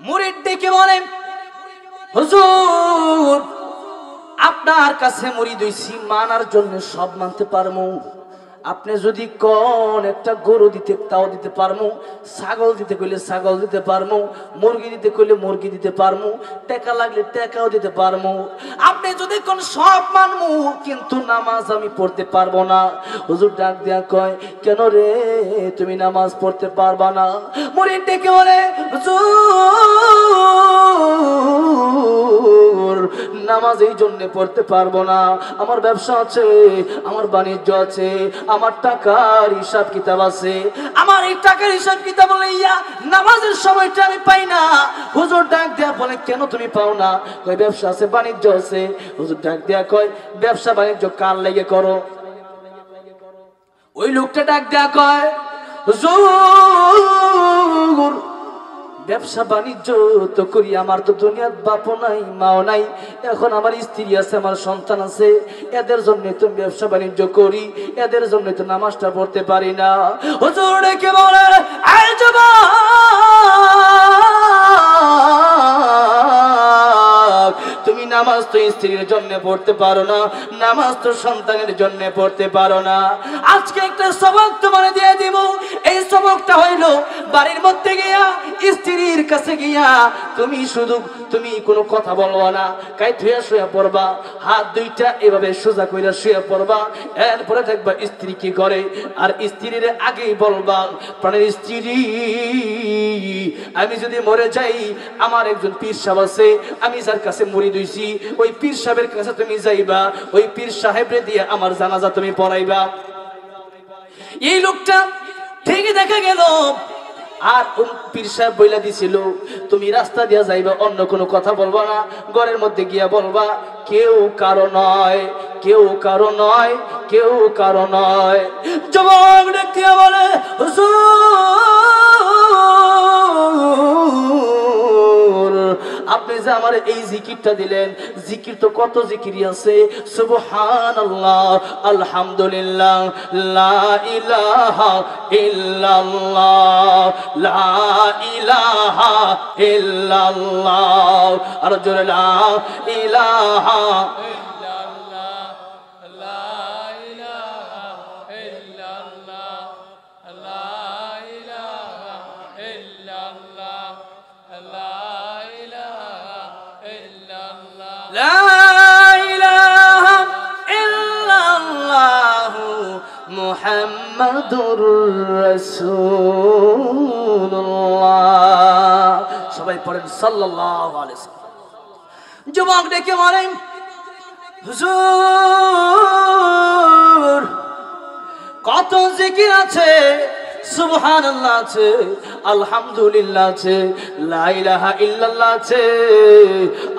মুরিদ ডেকে বলেন হুজুর আপনার কাছে মুরিদ হইছি, মানার জন্য সব মানতে পারমু, আপনি যদি কোন একটা গরু দিতে তাও দিতে পারমু, ছাগল দিতে কইলে ছাগল দিতে পারমু, মুরগি দিতে কইলে মুরগি দিতে পারমু, টাকা লাগলে টাকাও দিতে পারমু। আপনি যদি কোন সব মানমু, কিন্তু নামাজ আমি পড়তে পারবো না। হুজুর ডাক দিয়া কয়, কেন রে তুমি নামাজ পড়তে পারবা না? মুরিদ ডেকে বলে, হুজুর নামাজ এই জন্য পড়তে পারবো না, আমার ব্যবসা আছে, আমার বাণিজ্য আছে, আমার টাকার হিসাব কিতাব আছে, আমার এই টাকার হিসাব কিতাব লইয়া নামাজের সময়টা আমি পাই না। হুজুর ডাক দেয়া বলে, কেন তুমি পাও না? কয় ব্যবসা আছে, বাণিজ্য আছে। হুজুর ডাক দেয়া কয়, ব্যবসা বাণিজ্য কার লেগে করো? ওই লোকটা ডাক দেয়া কয়, হুজুর ব্যবসা বাণিজ্য তো করি, আমার তো দুনিয়ার বাপও নাই মাও নাই, এখন আমার স্ত্রী আছে, আমার সন্তান আছে, এদের জন্য তো ব্যবসা বাণিজ্য করি, এদের জন্য তো নামাজটা পড়তে পারি না। হুজুর ডেকে বলে, এই যুবক, তুমি নামাজ তো স্ত্রীর জন্য পড়তে পারো না, নামাজ তো সন্তানের জন্য পড়তে পারো না। আজকে একটা সবক তোমার দিয়ে দিব। এই সবকটা হইলো, বাড়ির মধ্যে গিয়া স্ত্রীর কাছে গিয়া তুমি কোনো কথা বলবা না, কাইত হইয়া শুয়ে পড়বা, হাত দুইটা এভাবে সোজা কইরা শুয়ে পড়বা। এরপরে দেখবা স্ত্রী কি করে, আর স্ত্রীর আগেই বলবা, প্রাণের স্ত্রী, আমি যদি মরে যাই, আমার একজন পীর সাহেব আছে, আমি যার কাছে মুরিদ হইছি, ওই পীর সাহেবের কাছে তুমি যাইবা, ওই পীর সাহেবরে দিয়ে আমার জানাজা তুমি পড়াইবা। এই লোকটা ঠিকই দেখা গেল, আর পীর সাহেব বইলা দিছিল, তুমি রাস্তা দিয়া যাইবা, অন্য কোনো কথা বলবা না, ঘরের মধ্যে গিয়া বলবা, কেউ কারো নয়, কেউ কারো নয়, কেউ কারো নয়। যুবক দেখিয়া বলে, হুজুর আপনি যে আমার এই জিকিরটা দিলেন, জিকির তো কত জিকিরই আছে, সুবহানাল্লাহ, আলহামদুলিল্লাহ, লা ইলাহা ইল্লাল্লাহ, লা ইলাহা ইল্লাল্লাহ, আর জোরে লা ইলাহা মুহাম্মাদুর রাসূলুল্লাহ। সবাই পড়েন সাল্লাল্লাহু আলাইহি ওয়াসাল্লাম। যুবক ডেকে বলেন, হুজুর কত জিকির আছে, সুবহানাল্লাহ আছে, আলহামদুলিল্লাহ আছে, লা ইলাহা ইল্লাল্লাহ আছে,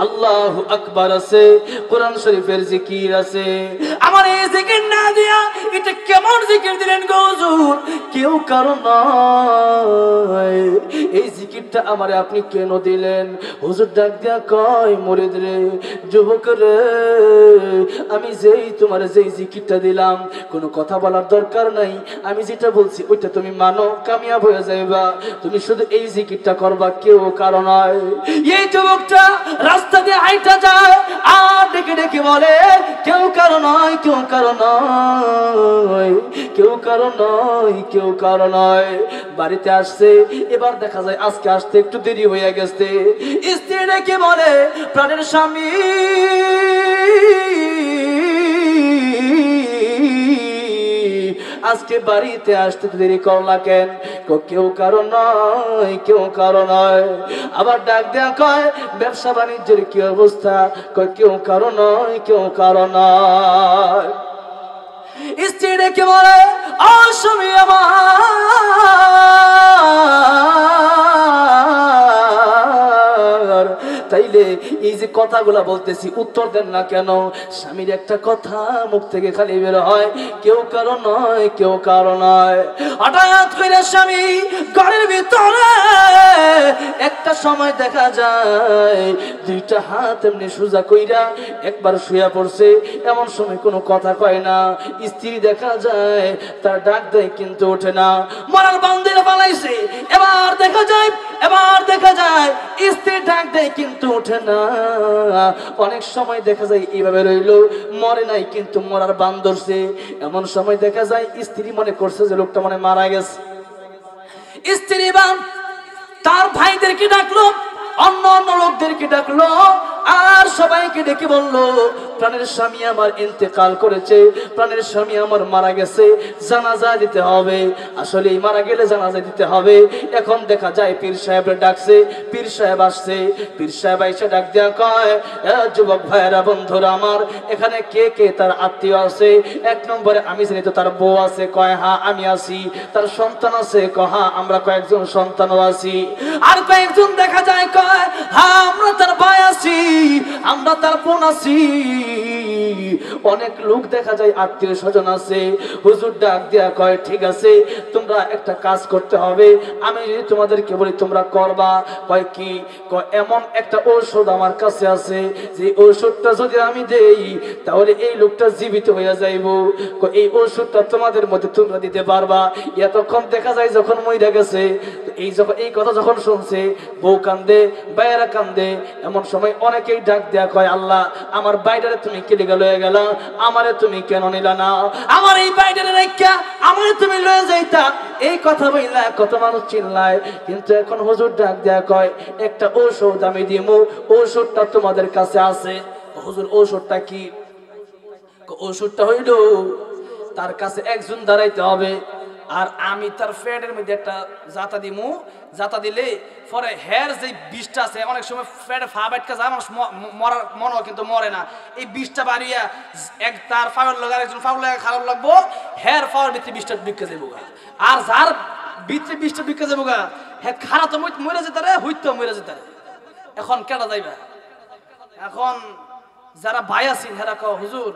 আল্লাহু আকবার আছে, কোরআন শরীফের জিকির আছে, আমার এই জিকির না দিয়া এটা কেমন জিকির দিলেন গো হুজুর? কেউ কারো নয়, এই জিকিরটা আমারে আপনি কেন দিলেন? হুজুর ডাক দিয়া কয়, মুরিদ রে, যুবক রে, আমি তোমার যেই জিকিরটা দিলাম, কোনো কথা বলার দরকার নাই, আমি যেটা বলছি ওইটা তুমি মানো, কামিয়াব হয়ে যাইবা, তুমি শুধু এই জিকিরটা করবা, কেউ কারো নয়। এই যুবকটা রাস্তা দিয়ে হাইটা যায়, আর ডেকে ডেকে বলে, কেউ কারো নয়, কেউ কারো নয়, কেউ কারো নয়, কেউ কারো নয়। বাড়িতে আসছে, এবার দেখা যায় আজকে আসতে একটু দেরি হয়ে গেছে। স্ত্রী ডেকে বলে, প্রাণের স্বামী, আজকে বাড়িতে আসতে দেরি করলা কেন? কেউ কারো নয়, কেউ কারো নয়। আবার ডাক দেয়া কয়, ব্যবসা বাণিজ্যের কি অবস্থা? কেউ কারো নয়, কেউ কারো নয়। স্ত্রী ডেকে বলে, অস্বামী আমার, তাইলে এই যে কথাগুলা বলতেছি উত্তর দেন না কেন? স্বামীর একটা কথা মুখ থেকে খালি বের হয়, কেউ কারো নয়, কেউ কারো নয়। হঠাৎ করে স্বামী ঘরের ভিতরে একটা সময় দেখা যায় দুইটা হাত এমনি সোজা কইরা একবার শুয়ে পড়ছে, এমন সময় কোনো কথা কয় না। স্ত্রী দেখা যায় তার ডাক দেয় কিন্তু ওঠে না, মরার বান্দিরা পালাইছে। এবার দেখা যায় স্ত্রী ডাক দেয় কিন্তু ওঠে না। অনেক সময় দেখা যায় এইভাবে রইল, মরে নাই কিন্তু মরার বান ধরছে। এমন সময় দেখা যায় স্ত্রী মনে করছে যে লোকটা মনে মারা গেছে। স্ত্রী বান তার ভাইদেরকে ডাকলো, অন্য অন্য লোকদেরকে ডাকলো, আর সবাইকে ডেকে বললো, প্রাণের স্বামী আমার ইন্তেকাল করেছে, প্রাণের স্বামী আমার মারা গেছে, জানাজা দিতে হবে। আসলে মারা গেলে জানাজা দিতে হবে। এখন দেখা যায় পীর সাহেবের ডাকছে, পীর সাহেব আসছে। পীর সাহেব এসে ডাক দেয়া কয়, যুবক ভাইয়েরা, বন্ধুরা আমার, এখানে কে কে তার আত্মীয় আছে? এক নম্বরে আমি জানি তো তার বউ আছে। কয় হ্যাঁ আমি আছি। তার সন্তান আছে? কয় হ্যাঁ আমরা কয়েকজন সন্তানও আছি। আর কয়েকজন দেখা যায় কয় হ্যাঁ আমরা তার ভাই আছি, আমরা তার বোন আছি। অনেক লোক দেখা যায় আত্মীয় স্বজন আছে। হুজুর ডাক দেয়া কয়, ঠিক আছে তোমরা একটা কাজ করতে হবে, আমি যদি তোমাদেরকে বলি তোমরা করবা। কয় কি? কয় এমন একটা ঔষধ আমার কাছে আছে, যে ঔষধটা যদি আমি দেই তাহলে এই লোকটা জীবিত হয়ে যাইব। এই ঔষধটা তোমাদের মধ্যে তোমরা দিতে পারবা। এতক্ষণ দেখা যায় যখন মইরা গেছে, এই কথা যখন শুনছে, বউ কান্দে, বাইরা কান্দে। এমন সময় অনেকেই ডাক দেয়া কয়, আল্লাহ আমার বাইরে তুমি কেটে গেল হয়ে গেল, আমারে তুমি কেন নিলা না? আমার এই বাইরে রেখা আমারে তুমি লয়ে যাইতা। এই কথা বইলা কত মানুষ চিল্লায়। কিন্তু এখন হুজুর ডাক দেয়া কয়, একটা ঔষধ আমি দিমু, ঔষধটা তোমাদের কাছে আছে। হুজুর ঔষধটা কি? ঔষধটা হইল তার কাছে একজন দাঁড়াইতে হবে, আর আমি তার ফ্যাটের মধ্যে একটা জাতা দিমু। জাতা দিলে পরে হেয়ার যে বিষটা আছে, অনেক সময় ফ্যাটে ফা বাইটকা যায়, মানুষ মরার মনে হয় কিন্তু মরে না। এই বিষটা বাড়িয়া এক তার ফাউল লাগার একজন ফাউল লাগা খারাপ লাগবো, হেয়ার ফাওয়ার ভিতরে বিষটা বিকে যাবো। আর যার ভিতরে বিষটা বিকে যাবো গা, হ্যাঁ খারাপ তো মরে যেতে রে, হইতো মরে যেতে। এখন কেটা যাইবা? এখন যারা ভাই আছেন হেরা কও, হুজুর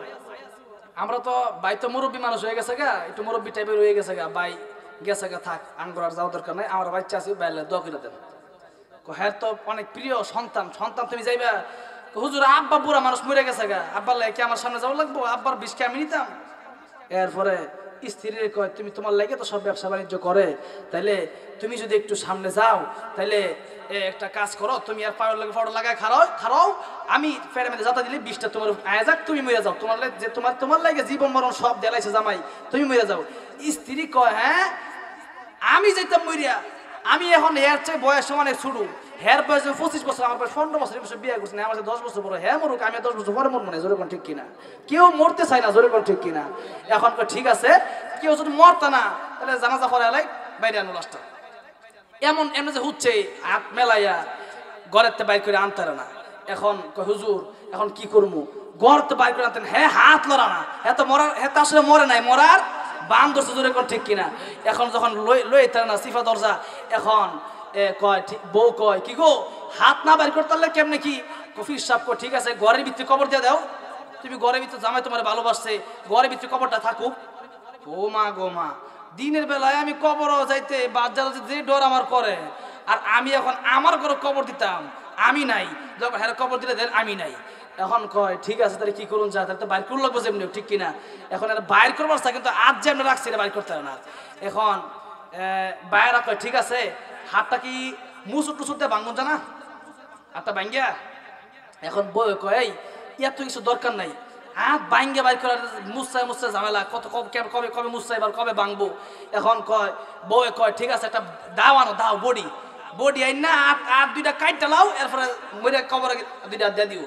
আমরা তো ভাই তো মুরব্বী মানুষ হয়ে গেছে গা, একটু মুরব্বী টাইপের হয়ে গেছে গা, ভাই গেছে গা, থাক আঙ্গুর আর যাওয়ার দরকার নাই, আমার বাচ্চা আছে, বাইরে দোয়া করে দেন। হ্যাঁ তো অনেক প্রিয় সন্তান, সন্তান তুমি যাইবা? হুজুর আব্বা বুড়া মানুষ মরে গেছে গা, আব্বার লাগে কি আমার সামনে যাওয়া লাগবো? আব্বার বিষকে আমি নিতাম। এরপরে স্ত্রীর কয়, তুমি তোমার লাগে তো সব ব্যবসা বাণিজ্য করে, তাইলে তুমি যদি একটু সামনে যাও, তাইলে একটা কাজ করো, তুমি আর পাওয়ার লাগে ফটো লাগায় খারাও, আমি ফেরে মেরে যাতা দিলে বিষটা তোমার আয়া যাক, তুমি মরে যাও। তোমার যে তোমার লাগে জীবন মরণ সব দেলাইছে জামাই, তুমি মরে যাও। স্ত্রী কয়, হ্যাঁ আমি যেতাম মরিয়া, আমি এখন হেয়ার চেয়ে বয়স অনেক ছোটো, হেয়ার বয়স 25 বছর, আমার বয়স 15 বছর, এই বছর বিয়ে করছি না, আমার 10 বছর বড়। হ্যাঁ মরুক, আমি 10 বছর পরে মরবো না, জোরে কোন ঠিক কিনা? কেউ মরতে চায় না, জোরে কোন ঠিক কিনা? এখন ঠিক আছে, কেউ যদি মরতা না তাহলে জানাজা পরে এলাই বাইরে আনো লাশটা। এমন এমনি যে হচ্ছে হাত মেলাইয়া ঘরের বাইর করে আনতারে না। এখন হুজুর এখন কি করবো? ঘরতে বাইর করে আনতেন, হ্যাঁ হাত লড়া না, হ্যাঁ তো মরার, হ্যাঁ তো আসলে মরে নাই, মরার বান ধরছে, জোরে কোন ঠিক কিনা? এখন যখন লই তার না সিফা দরজা, এখন কয় বউ কয়, কি গো হাত না বাইর করতে পারলে কেমনে কি? কফির সাপ কো, ঠিক আছে ঘরের ভিতরে কবর দিয়ে দাও, তুমি ঘরের ভিতরে, জামাই তোমার ভালোবাসছে, ঘরের ভিতরে কবরটা থাকুক। ও মা গো মা, দিনের বেলায় আমি কবরও যাইতে বাচ্চারা যে ডর আমার করে, আর আমি এখন আমার ঘরে কবর দিতাম, আমি নাই, যখন হ্যাঁ কবর দিলে দেন আমি নাই। এখন কয় ঠিক আছে তাহলে কি করুন, যা তাহলে তো বাইর করুন লাগবো যেমনি, ঠিক কিনা? এখন এটা বাইর করবার কিন্তু আজ যেমনি রাখছে এটা বাইর করতে হবে না। এখন বাইরা কয় ঠিক আছে, হাতটা কি মুসুর টুসুর দিয়ে ভাঙবো জানা, হাতটা ভাঙ্গিয়া। এখন বই কয়, এত কিছু দরকার নাই, হাত ভাঙ্গে বাইর করার মুসাই ঝামেলা, কত কবে কবে মুসাই এবার কবে ভাঙবো। এখন কয় বউ কয় ঠিক আছে একটা দাও আনো, দাও বডি আইন না, আর দুইটা কাইটটা লাও, এরপরে মরে কবরে দুইটা দিয়ে দিও।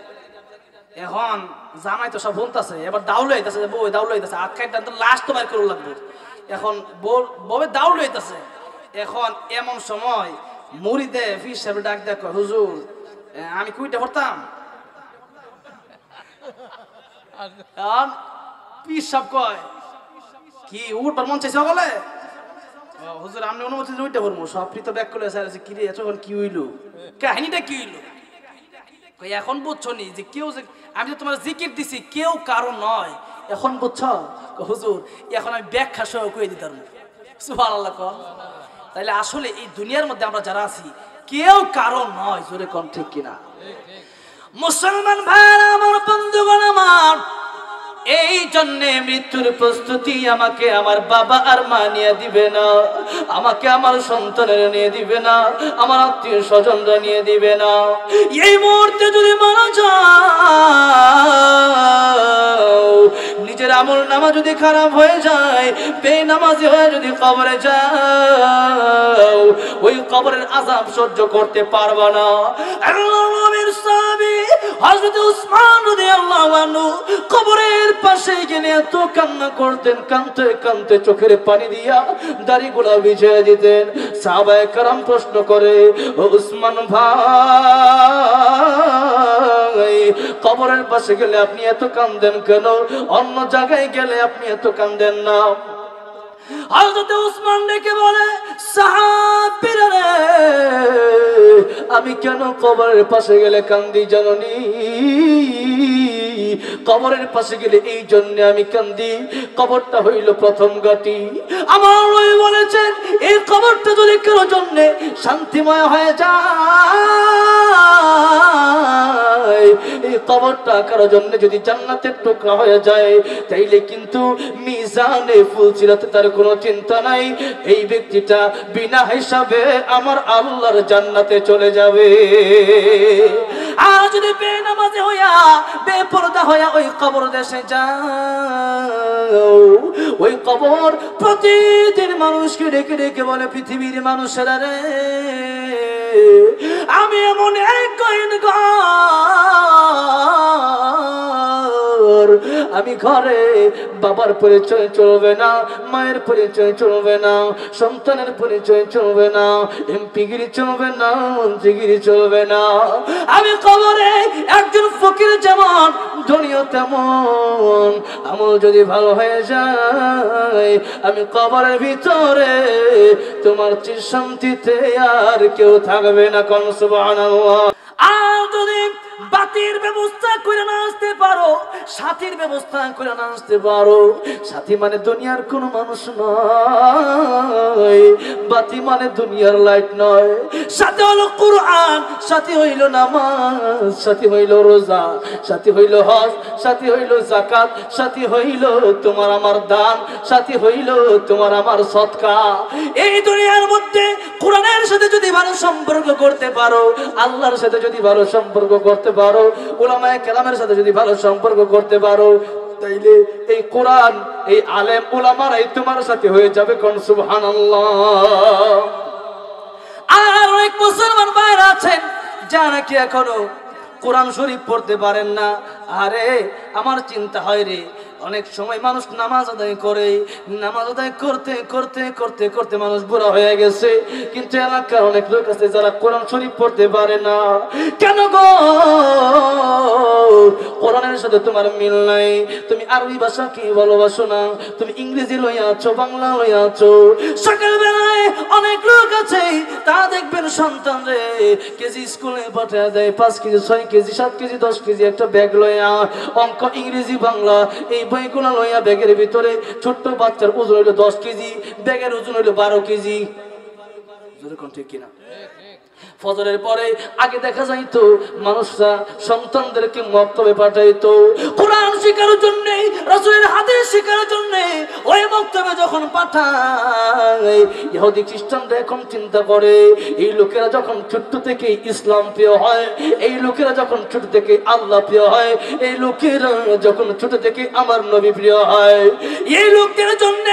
এখন জামাই তো সব শুনতেছে, এবার দাউল হইতেছে, বউ দাউল হইতেছে, হাত কাইটটা লাস্ট তো বাইর করে লাগবো। এখন বউ দাউল হইতেছে। এখন এমন সময় মুড়িদে ফির সাহেব ডাক দেখ, হুজুর আমি কুইটা পড়তাম। পিসাব কয় কি উঠবার মন চাইছে বলে, হুজুর আমি অনুমতি উইটা পড়বো, সব তো ব্যাক করে আছে, কি রে এখন কি হইলো, কাহিনীটা কি হইলো? এখন বুঝছো নি যে কেউ যে আমি যে তোমার জিকির দিছি কেউ কারো নয়, এখন বুঝছো? হুজুর এখন আমি ব্যাখ্যা সহ কয়ে দিতাম। সুবহানাল্লাহ। তাইলে আসলে এই দুনিয়ার মধ্যে আমরা যারা আছি কেউ কারো নয়, জোরে কোন ঠিক কিনা? মুসলমান ভাইরা আমার, বন্ধুগণ আমার, এই জন্যে মৃত্যুর প্রস্তুতি আমাকে আমার বাবা আর মা নিয়ে দিবে না, আমাকে আমার সন্তানেরা নিয়ে দিবে না, আমার আত্মীয় স্বজনরা নিয়ে দিবে না। এই মুহূর্তে যদি মারা যাও, নিজের আমল নামা যদি খারাপ হয়ে যায়, বেনামাজি হয়ে যদি কবরে যাও, ওই কবরের আযাব সহ্য করতে পারবা না। আল্লাহর নবীর সাহাবী হযরত উসমান রাদিয়াল্লাহু আনহু কবরের পাশে গিয়ে এত কান্না করতেন, কাঁদতে কাঁদতে চোখের পানি দিয়া দাড়িগুলো ভিজিয়ে দিতেন। সাহাবায়ে কেরাম প্রশ্ন করে, ও উসমান ভাই, কবরের পাশে গেলে আপনি এত কাঁদেন কেন? অন্য জায়গায় গেলে আপনি এত কাঁদেন না। হযরত উসমান ডেকে বলে, সাহাবীরা রে, আমি কেন কবরের পাশে গেলে কান্দি জানি? কবরের পাশে গেলে এই জন্য আমি কান্দি, কবরটা হইল প্রথম ঘাঁটি। আমার নবী বলেছেন, এই কবরটা যদি কারো জন্য শান্তিময় হয়ে যায়, এই কবরটা কারো জন্য যদি জান্নাতের টুকরা হয়ে যায়, তাইলে কিন্তু মিজানে ফুলসিরাতে তার কোনো চিন্তা নাই, এই ব্যক্তিটা বিনা হিসাবে আমার আল্লাহর জান্নাতে চলে যাবে। আর যদি বেনামাজি হইয়া বেপরদা হইয়া ওই কবর দেশে যাও, ওই কবর প্রতিদিন মানুষকে ডেকে ডেকে বলে, পৃথিবীর মানুষেরা রে, আমি এমন এক আমি ঘরে বাবার পরিচয় চলবে না, মায়ের পরিচয় চলবে না, সন্তানের পরিচয় চলবে না, এমপিগিরি চলবে না, মন্ত্রীগিরি চলবে না। আমি কবরে একজন ফকির যেমন, ধনীও তেমন। আমল যদি ভালো হয়ে যায়, আমি কবরের ভিতরে তোমার চির শান্তিতে আর কেউ থাকবে না। কোন সুবহানাল্লাহ। আর যদি বাতির ব্যবস্থা করে না আসতে পারো, সাথীর ব্যবস্থা করে না আসতে পারো, সাথী মানে দুনিয়ার কোন মানুষ নয়, বাতি মানে দুনিয়ার লাইট নয়, সাথী হলো কুরআন, সাথী হইল নামাজ, সাথী হইল রোজা, সাথী হইল হজ, সাথী হইল যাকাত, সাথী হইল তোমার আমার দান, সাথী হইল তোমার আমার সদকা। এই দুনিয়ার মধ্যে কোরআনের সাথে যদি ভালো সম্পর্ক করতে পারো, আল্লাহর সাথে যদি ভালো সম্পর্ক করতে পারো, উলামায়ে কেরামের সাথে যদি ভালো সম্পর্ক করতে পারো, তাইলে এই কোরআন, এই আলেম উলামারাই তোমার সাথে হয়ে যাবে। কোন সুবহানাল্লাহ। আর অনেক মুসলমান ভাইরা আছেন যারা নাকি এখনো কোরআন শরীফ পড়তে পারেন না। আরে আমার চিন্তা হয় রে, অনেক সময় মানুষ নামাজ আদায় করে, নামাজ আদায় করতে করতে করতে করতে মানুষ বুড়া হয়ে গেছে, কিন্তু এলাকার অনেক লোক আছে যারা কোরআন শরীফ পড়তে পারে না। কেন গো? কোরআনের সাথে তোমার মিল নাই, তুমি আরবি ভাষা কি ভালোবাসো না, তুমি ইংরেজি লইয়া আছো, বাংলা লইয়া আছো। সকালবেলায় অনেক লোক আছে, তারা দেখবেন সন্তান রে কেজি স্কুলে পাঠিয়ে দেয়, 5 কেজি 6 কেজি 7 কেজি 10 কেজি একটা ব্যাগ লইয়া, অঙ্ক ইংরেজি বাংলা এই বইগুলো লইয়া ব্যাগের ভিতরে। ছোট্ট বাচ্চার ওজন হইলো 10 কেজি, ব্যাগের ওজন হইলো 12 কেজি। যেরকম ঠিক কিনা? ফজরের পরে আগে দেখা যাইতো মানুষরা সন্তানদেরকে মক্তবে পাঠাইতো কোরআন শেখার জন্য, রাসূলের হাদিস শেখার জন্য। ওই মক্তবে যখন পাঠায়, ইহুদি খ্রিস্টানরা এখন চিন্তা করে, এই লোকেরা যখন ছোট থেকে ইসলাম প্রিয় হয়, এই লোকেরা যখন ছোট থেকে আল্লাহ প্রিয় হয়, এই লোকেরা যখন ছোট থেকে আমার নবী প্রিয় হয়, এই লোকদের জন্য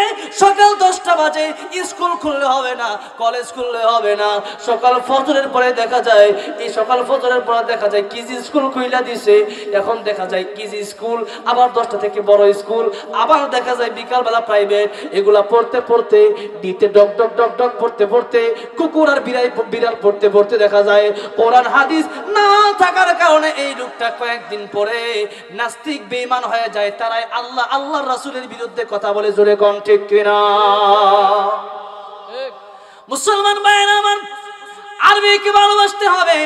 সকাল 10টা বাজে স্কুল খুললে হবে না, কলেজ খুললে হবে না। সকাল ফজরের পরে দেখা যায়, এই সকাল ফজরের পরে দেখা যায় কিজি স্কুল খুইলা দিছে। এখন দেখা যায় কিজি স্কুল, আবার 10টা থেকে বড় স্কুল, আবার দেখা যায় বিকালবেলা প্রাইভেট। এগুলা পড়তে পড়তে, ডিতে ডক ডক ডক ডক পড়তে পড়তে, কুকুর আর বিড়াল পড়তে পড়তে দেখা যায় কোরআন হাদিস না থাকার কারণে এই লোকটা কয়েকদিন পরে নাস্তিক বেঈমান হয়ে যায়। তারাই আল্লাহ আল্লাহর রাসূলের বিরুদ্ধে কথা বলে। জোরে কোন ঠিক কিনা? মুসলমান ভাইরা আমার, আরবিকে ভালোবাসতে হবে।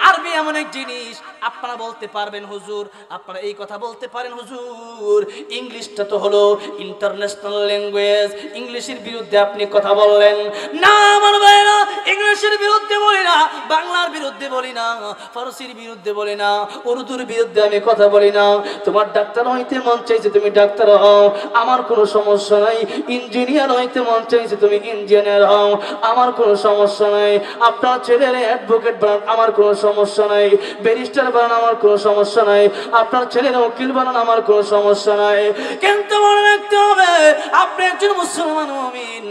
আরবি এমন এক জিনিস, আপনারা বলতে পারবেন হুজুর, আপনারা এই কথা বলতে পারেন হুজুর ইংলিশটা তো হলো ইন্টারন্যাশনাল ল্যাঙ্গুয়েজ, ইংলিশের বিরুদ্ধে আপনি কথা বললেন। না আমার ভাইরা, ইংলিশের বিরুদ্ধে বলি না, বাংলার বিরুদ্ধে বলি না, ফারসির বিরুদ্ধে বলি না, উর্দুর বিরুদ্ধে আমি কথা বলি না। তোমার ডাক্তার হইতে মন চাইছে তুমি ডাক্তার হও, আমার কোনো সমস্যা নাই। ইঞ্জিনিয়ার হইতে মন চাইছে তুমি ইঞ্জিনিয়ার হও, আমার কোনো সমস্যা নাই। আপনার ছেলের অ্যাডভোকেট বানান, আমার কোনো সমস্যা নাই। ব্যারিস্টার বানান, আমার কোনো সমস্যা নাই। আপনার ছেলের উকিল বানান, আমার কোনো সমস্যা নাই। কিন্তু মনে রাখতে হবে আপনি একজন মুসলমান মুমিন,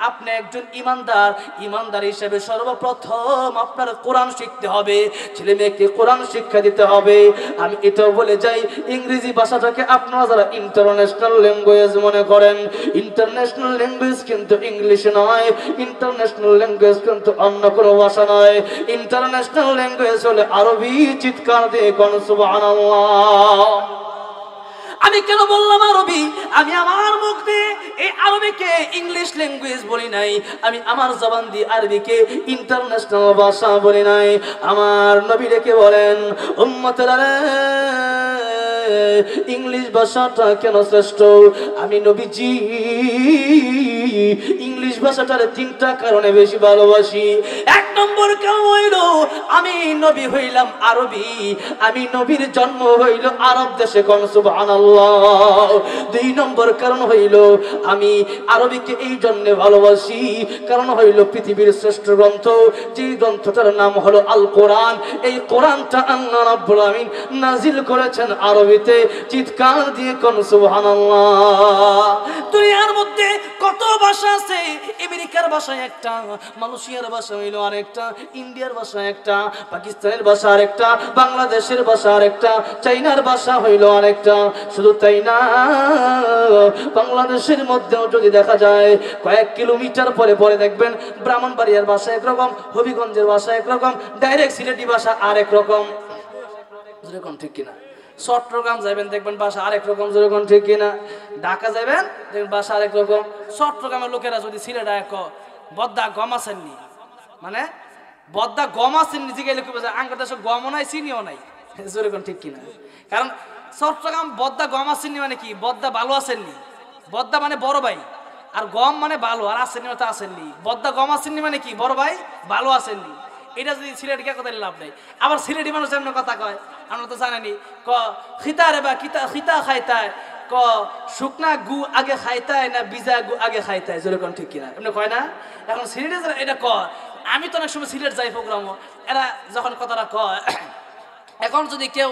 আপনি একজন ইমানদার। ইমানদার হিসেবে সর্বপ্রথম আপনার কোরআন শিখতে হবে, ছেলে মেয়েকে কোরআন শিক্ষা দিতে হবে। আমি এটাও বলে যাই, ইংরেজি ভাষাটাকে আপনারা যারা ইন্টারন্যাশনাল ল্যাঙ্গুয়েজ মনে করেন, ইন্টারন্যাশনাল ল্যাঙ্গুয়েজ কিন্তু ইংলিশ নয়, ইন্টারন্যাশনাল ল্যাঙ্গুয়েজ কিন্তু অন্য কোনো ভাষা নয়। ইন্টারন্যাশনাল ল্যাঙ্গুয়েজ হলে আরবি। চিৎকার দিয়ে কোন সুবহানাল্লাহ। আমি কেন বললাম আরবি? আমি আমার মুখ দিয়ে এই আরবিকে ইংলিশ ল্যাঙ্গুয়েজ বলি নাই, আমি আমার জবান দিয়ে আরবিকে ইন্টারন্যাশনাল ভাষা বলি নাই। আমার নবী রেখে বলেন, উম্মতেরা ইংলিশ ভাষাটা কেন শ্রেষ্ঠ? আমি নবীজি ইংলিশ ভাষাটার তিনটা কারণে বেশি ভালোবাসি। এক নম্বর কারণ হইল আমি নবী হইলাম আরবি, আমি নবীর জন্ম হইল আরব দেশে, কোন সুবহানাল্লাহ। দুই নম্বর কারণ হইল আমি আরবিকে এই জন্য ভালোবাসি, কারণ হইল পৃথিবীর শ্রেষ্ঠ গ্রন্থ, যে গ্রন্থটার নাম হলো আল কোরআন, এই কোরআনটা আল্লাহ রাব্বুল আমিন নাজিল করেছেন আরবিতে। চিৎকার দিয়ে কোন সুবহানাল্লাহ। দুনিয়ার মধ্যে কত ভাষা আছে, আমেরিকার ভাষা একটা, মালয়েশিয়ার ভাষা হইল আরেকটা, ইন্ডিয়ার ভাষা একটা, পাকিস্তানের ভাষা আরেকটা, বাংলাদেশের ভাষা আরেকটা, চাইনার ভাষা হইল আরেকটা। শুধু তাই না, বাংলাদেশের মধ্যেও যদি দেখা যায় কয়েক কিলোমিটার পরে পরে দেখবেন ব্রাহ্মণবাড়িয়ার ভাষা একরকম, হবিগঞ্জের ভাষা একরকম, ডাইরেক্ট সিলেটি ভাষা আরেক রকম। যেরকম ঠিক কিনা? চট্টগ্রাম যাবেন দেখবেন ভাষা আরেক রকম, যেরকম ঠিক কিনা? ঢাকা যাবেন দেখবেন ভাষা আরেক রকম। চট্টগ্রামের লোকেরা যদি সিলেটে বদ্দা গম আসেননি, মানে বদ্দা গম আসেননি জিগাইলে কি বোঝায়? আঙ্গার দেশে গমও নাই, চিনিও নাই, যেরকম ঠিক কিনা? কারণ চট্টগ্রাম বদ্দা গম আসেননি মানে কি? বদ্দা ভালো আসেননি, বদ্দা মানে বড় ভাই, আর গম মানে ভালো, আর আসেননি মানে আসেননি। বদ্দা গম আসেননি মানে কি? বড় ভাই ভালো আসেননি। এটা যদি সিলেট গিয়ে কথা লাভ নেই। আবার সিলেটি মানুষ এমন কথা কয়, আমরা তো জানেনি, খিতা রে বা খিতা খাইতায়, শুকনা গু আগে খাইতায় না বিজা গু আগে খাইতায়, যেরকম ঠিক কিনা? এমনি কয় না? এখন সিলেটে যারা এটা কয়, আমি তো অনেক সময় সিলেট যাই প্রোগ্রামও, এরা যখন কথাটা কয়, এখন যদি কেউ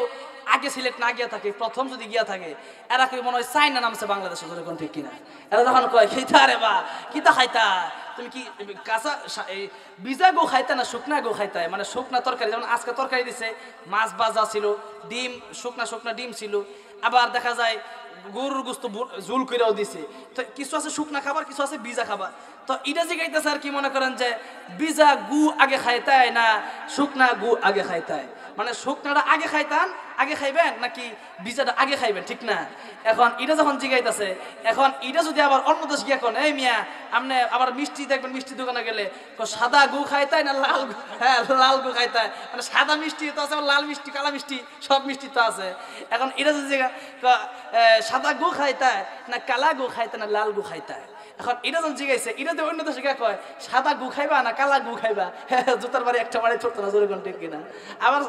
আগে সিলেট না গিয়া থাকে, প্রথম যদি গিয়া থাকে, এরা কি মনে হয় চাইনা নামছে বাংলাদেশে, যেরকম ঠিক কিনা? এরা যখন কয় খিতা রে বা কিতা খাইতা, তুমি কি কাঁচা বিজা গো খাইতা না শুকনা গো খাইতায়, মানে শুকনা তরকারি, যেমন আজকে তরকারি দিছে, মাছ ভাজা ছিল, ডিম শুকনা শুকনা ডিম ছিল, আবার দেখা যায় গরুর গোস্ত ঝুল কইরাও দিছে। তো কিছু আছে শুকনা খাবার, কিছু আছে বিজা খাবার। তো এটা যে গাইতেছে আর কি মনে করেন যে বিজা গু আগে খাইতায় না শুকনা গু আগে খাইতায়, মানে শুকনাটা আগে খাইতান, আগে খাইবেন নাকি বিজাটা আগে খাইবেন, ঠিক না? এখন এটা যখন জিগাইতেছে, এখন এটা যদি আবার অন্য দেশ গিয়া কোন, এই মিয়া আপনি আবার মিষ্টি দেখবেন, মিষ্টি দোকানে গেলে সাদা গু খাইতায় না লাল, হ্যাঁ লাল গু খাইতায়, মানে সাদা মিষ্টি তো আছে, লাল মিষ্টি, কালা মিষ্টি, সব মিষ্টি তো আছে। এখন এটা যদি সাদা গু খাইতায় না কালা গু খাইতায় না লাল গু খাইতায়, এখন এটা যখন জিগাইছে, এটা তো অন্য দেশে কয় সাদা গু খাইবা না কালা গু খাইবা, জুতার বাড়ি একটা বাড়ি ছোট না, যেরকম ঠিক কিনা? আবার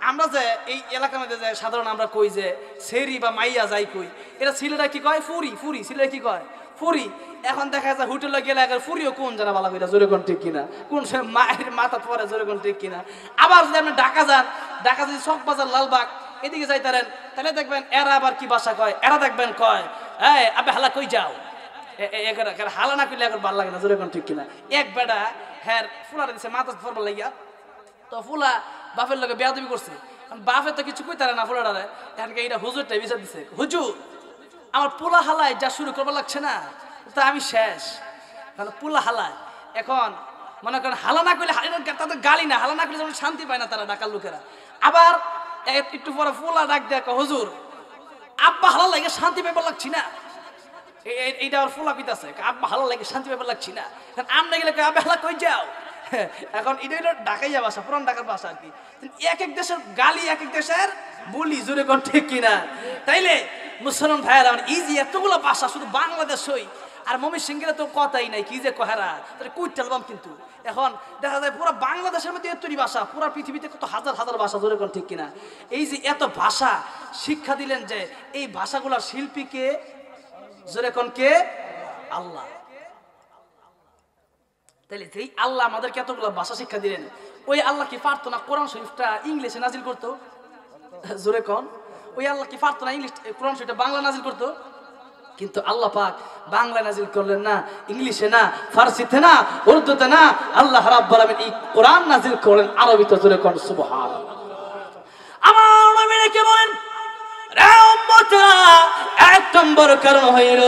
আমরা যে এই এলাকার মধ্যে যে সাধারণ আমরা কই যে সেরি বা মাইয়া যাই কই, এটা সিলেটা কি কয়? ফুরি। ফুরি সিলেটা কি কয়? ফুরি। এখন দেখা যায় হোটেলে গেলে আগে ফুরিও কোন জানা বালা কইরা, যেরকম ঠিক কিনা? কোন সে মায়ের মাথা পরে, যেরকম ঠিক কিনা? আবার যদি আপনি ঢাকা যান, ঢাকা যদি চকবাজার লালবাগ এদিকে যাইতারেন, তাহলে দেখবেন এরা আবার কি ভাষা কয়, এরা দেখবেন কয় এই আবে হালা কই যাও, হালা না করলে এখন ভালো লাগে না, যেরকম ঠিক কিনা? এক বেটা হ্যাঁ ফুলারে দিছে মাথা পরবার লাগিয়া, তো ফুলা বাপের লগে বেয়াদবি করছে, বাপে তো কিছু কইতারে না ফুলাটারে, এখানকে এটা হুজুরটাই বিচার দিছে, হুজুর আমার পোলা হালায় যা শুরু করবার লাগছে না, তা আমি শেষ। কারণ পোলা হালায় এখন মনে করেন হালা না করলে তাদের গালি না, হালা না করলে যেমন শান্তি পায় না তারা ঢাকার লোকেরা। আবার একটু পরে পোলা ডাক দেয়, হুজুর আব্বা হালা লাগে শান্তি পাইবার লাগছি না, এইটা আর ফোলা পিতাছে, আব্বা হালা লাগে শান্তি পাইবার লাগছি না। আমরা গেলে আব্বা হালা কই যাও, এখন এটা হলো ঢাকাইয়া ভাষা, পুরান ঢাকার ভাষা আর কি। এক এক দেশের গালি, এক এক দেশের বলি, জোরে কোন ঠিক কিনা? তাইলে মুসলমান ভাইয়ারা, এই যে এতগুলো ভাষা শুধু বাংলাদেশই, আর মমি সিংহের তো কথাই নাই, কি যে কহেরা তাহলে কুইটালবাম। কিন্তু এখন দেখা যায় পুরো বাংলাদেশের মধ্যে এতটি ভাষা, পুরো পৃথিবীতে কত হাজার হাজার ভাষা, জোরে কোন ঠিক কিনা? এই যে এত ভাষা শিক্ষা দিলেন, যে এই ভাষাগুলোর শিল্পীকে, জোরে কোন কে? আল্লাহ। তাইলে যেই আল্লাহ আমাদেরকে এতগুলো ভাষা শিক্ষা দিলেন, ওই আল্লাহ কি পারতো না কোরআন শরীফটা ইংলিশে নাজিল করতো? জোরে কোন? ওই আল্লাহ কি পারতো না ইংলিশ কোরআন শরীফটা বাংলা নাজিল করতো? কিন্তু আল্লাহ পাক বাংলা নাজিল করলেন না, ইংলিশে না, ফার্সিতে না, উর্দুতে না, আল্লাহ রাব্বুল আলামিন এই কোরআন নাজিল করেন আরবিতে। জোরে কোন সুবহানাল্লাহ। আমার নবী কে বলেন, এক নম্বর কারণ হইল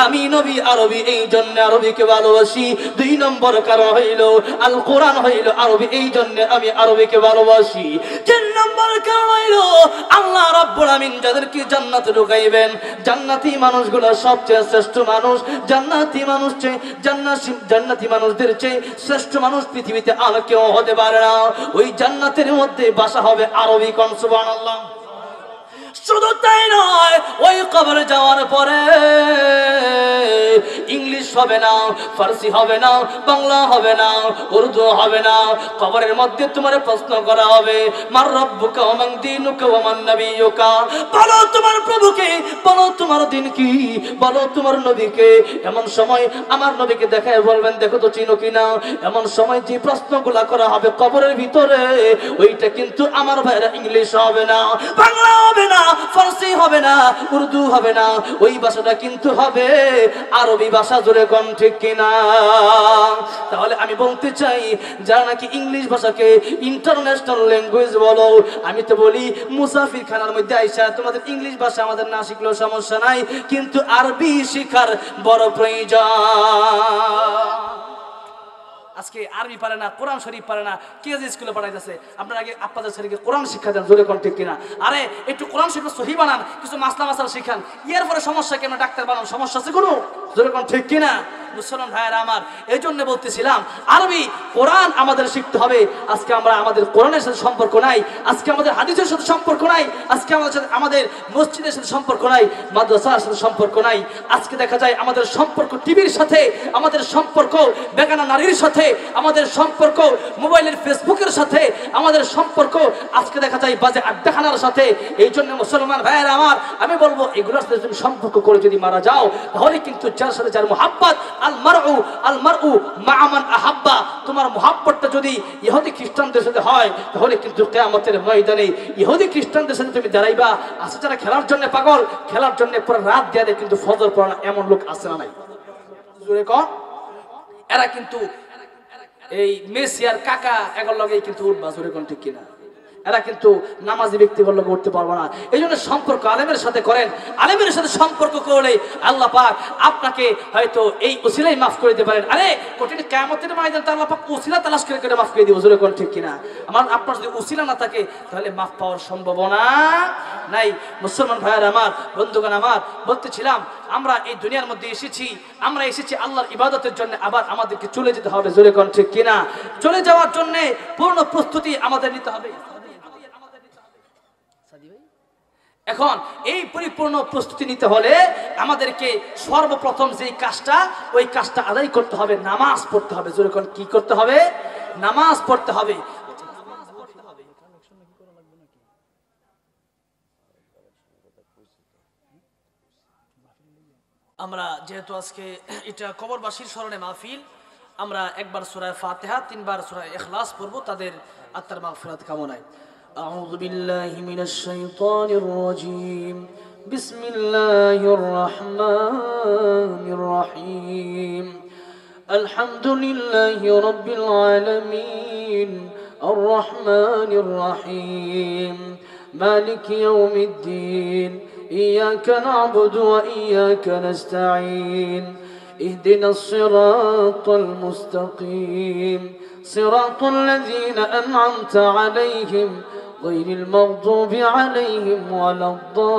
আমি নবী আরবি, এই জন্য আরবিকে ভালোবাসি। দুই নম্বর কারণ হইল আল কোরআন হইল আরবি, এই জন্য আমি আরবিকে ভালোবাসি। তিন নম্বর কারণ হইল আল্লাহ রাব্বুল আমিন যাদেরকে জান্নাতে ঢুকাইবেন, জান্নাতি মানুষগুলো সবচেয়ে শ্রেষ্ঠ মানুষ। জান্নাতি মানুষ চেয়ে জান্নাতি মানুষদের চেয়ে শ্রেষ্ঠ মানুষ পৃথিবীতে আর কেউ হতে পারে না। ওই জান্নাতের মধ্যে বাসা হবে আরবি। কোন সুবহানাল্লাহ। শুধু তাই নয়, ওই কবরে যাওয়ার পরে ইংলিশ হবে না, ফার্সি হবে না, বাংলা হবে না, উর্দু হবে না। কবরের মধ্যে তোমার প্রশ্ন করা হবে, মার রব্বুকা ওয়া মান দীনুকা ওয়া মান নাবিয়ুকা, বলো তোমার প্রভুকে, বলো তোমার দিন কি, বলো তোমার নবীকে। এমন সময় আমার নবীকে দেখায় বলবেন, দেখো তো চিনো কিনা। এমন সময় যে প্রশ্নগুলা করা হবে কবরের ভিতরে, ওইটা কিন্তু আমার ভাইরা ইংলিশ হবে না, বাংলা হবে না, ফার্সি হবে না, উর্দু হবে না, ওই ভাষাটা কিন্তু হবে আরবি ভাষা। জোরে কোন ঠিক কিনা? তাহলে আমি বলতে চাই, যারা নাকি ইংলিশ ভাষাকে ইন্টারন্যাশনাল ল্যাঙ্গুয়েজ বলো, আমি তো বলি মুসাফির খানার মধ্যে আইসা তোমাদের ইংলিশ ভাষা আমাদের না শিখলেও সমস্যা নাই, কিন্তু আরবি শিখার বড় প্রয়োজন। আজকে আরবি পারে না, কোরআন শরীফ পারে না, কে যে স্কুলে পড়াইতেছে, আপনারা আগে আপনাদের ছেলেকে কোরআন শিক্ষা দেন। জোরে কোন ঠিক কিনা? আরে একটু কোরআন শরীফ সহি বানান, কিছু মাসলা মাসালা শিখান, এর পরে সমস্যা কেন ডাক্তার বানান, সমস্যা আছে কোনো? জোরে কোন ঠিক কিনা? মুসলমান ভাইয়েরা আমার, এই জন্য বলতেছিলাম আরবি কোরআন আমাদের শিখতে হবে। আজকে আমরা আমাদের কোরআনের সাথে সম্পর্ক নাই, আজকে আমাদের হাদিসের সাথে সম্পর্ক নাই, আজকে আমাদের মসজিদের সাথে সম্পর্ক নাই, মাদ্রাসার সাথে সম্পর্ক নাই। আজকে দেখা যায় আমাদের সম্পর্ক টিভির সাথে, আমাদের সম্পর্ক বেগানা নারীর সাথে, আমাদের সম্পর্ক মোবাইলের ফেসবুকের সাথে, আমাদের সম্পর্ক আজকে দেখা যায় বাজে আড্ডাখানার সাথে। এই জন্য মুসলমান ভাইয়েরা আমার, আমি বলবো এগুলোর সাথে তুমি সম্পর্ক করে যদি মারা যাও, তাহলে কিন্তু যার সাথে যার মুহাব্বত, আল মারউ মা'a মান আহাব্বা, তোমার মুহাব্বতটা যদি ইহুদি খ্রিস্টানদের সাথে হয়, তাহলে কিন্তু কিয়ামতের ময়দানে ইহুদি খ্রিস্টানদের সাথে তুমি দাঁড়াইবা। আছে যারা খেলার জন্য পাগল, খেলার জন্য পুরো রাত দিয়ে দেয় কিন্তু ফজর পড়ে না, এমন লোক আছে না নাই? জোরে কর। এরা কিন্তু এই মেসি আর কাকা এগুলোর লগেই কিন্তু উঠবা। জোরে কোন ঠিক কিনা? এরা কিন্তু নামাজি ব্যক্তিগুলোর লগে উঠতে পারবো না। এই জন্য সম্পর্ক আলেমের সাথে করেন। আলেমের সাথে সম্পর্ক করলে আল্লাহ পাক আপনাকে হয়তো এই উসিলাই মাফ করে দিতে পারেন। আরে কঠিন কিয়ামতের ময়দানে তো আল্লাহ পাক উসিলা তালাশ করে করে মাফ করে দিব। জোরে কোন ঠিক কিনা? আপনার যদি উসিলা না থাকে তাহলে মাফ পাওয়ার সম্ভাবনা নাই। মুসলমান ভাইয়ের আমার, বন্ধুগণ আমার, বলতেছিলাম আমরা এই দুনিয়ার মধ্যে এসেছি, আমরা এসেছি আল্লাহর ইবাদতের জন্য, আবার আমাদেরকে চলে যেতে হবে। জোরে কোন ঠিক কিনা? চলে যাওয়ার জন্য পূর্ণ প্রস্তুতি আমাদের নিতে হবে। এখন এই পরিপূর্ণ প্রস্তুতি নিতে হলে আমাদেরকে সর্বপ্রথম যেই কাজটা, ওই কাজটা আদায় করতে হবে, নামাজ পড়তে হবে। জোরে কোন কি করতে হবে? নামাজ পড়তে হবে। আমরা যেহেতু আজকে এটা কবরবাসীর স্মরণে মাহফিল, আমরা একবার সূরা ফাতিহা, তিনবার সূরা ইখলাস পড়ব তাদের আত্মার মাগফিরাত কামনায়। أعوذ بالله من الشيطان الرجيم بسم الله الرحمن الرحيم الحمد لله رب العالمين الرحمن الرحيم مالك يوم الدين إياك نعبد وإياك نستعين اهدنا الصراط المستقيم صراط الذين أنعمت عليهم غير المغضوب عليهم ولا الضالين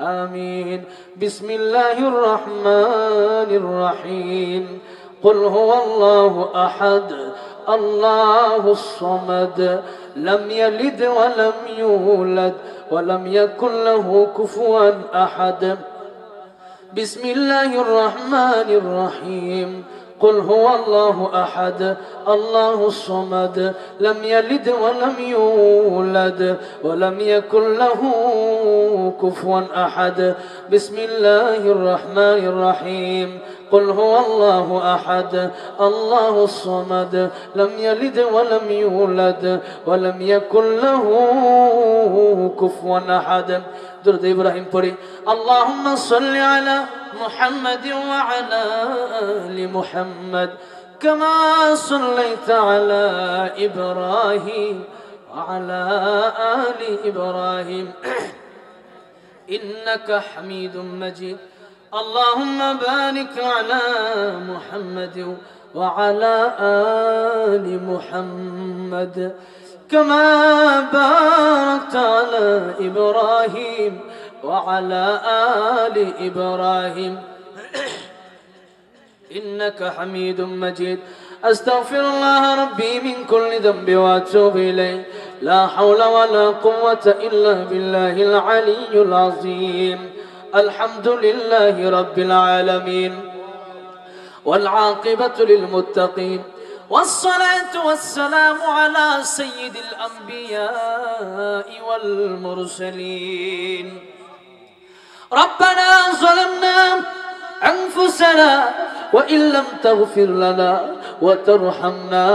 آمين. بسم الله الرحمن الرحيم. قل هو الله أحد الله الصمد لم يلد ولم يولد ولم يكن له كفوا أحد. بسم الله الرحمن الرحيم. قل هو الله أحد الله الصمد لم يلد ولم يولد ولم يكن له كفوا أحد. بسم الله الرحمن الرحيم. قل هو الله أحد الله الصمد لم يلد ولم يولد ولم يكن له كفوا أحد. درود إبراهيم পড়ি। اللهم صل على محمد وعلى آل محمد كما صليت على إبراهيم وعلى آل إبراهيم إنك حميد مجيد. اللهم بارك على محمد وعلى آل محمد كما باركت على إبراهيم وعلى آل إبراهيم إنك حميد مجيد. أستغفر الله ربي من كل ذنب وأتوب إليه. لا حول ولا قوة إلا بالله العلي العظيم. الحمد لله رب العالمين والعاقبة للمتقين والصلاة والسلام على سيد الأنبياء والمرسلين. ربنا ظلمنا أنفسنا وإن لم تغفر لنا وترحمنا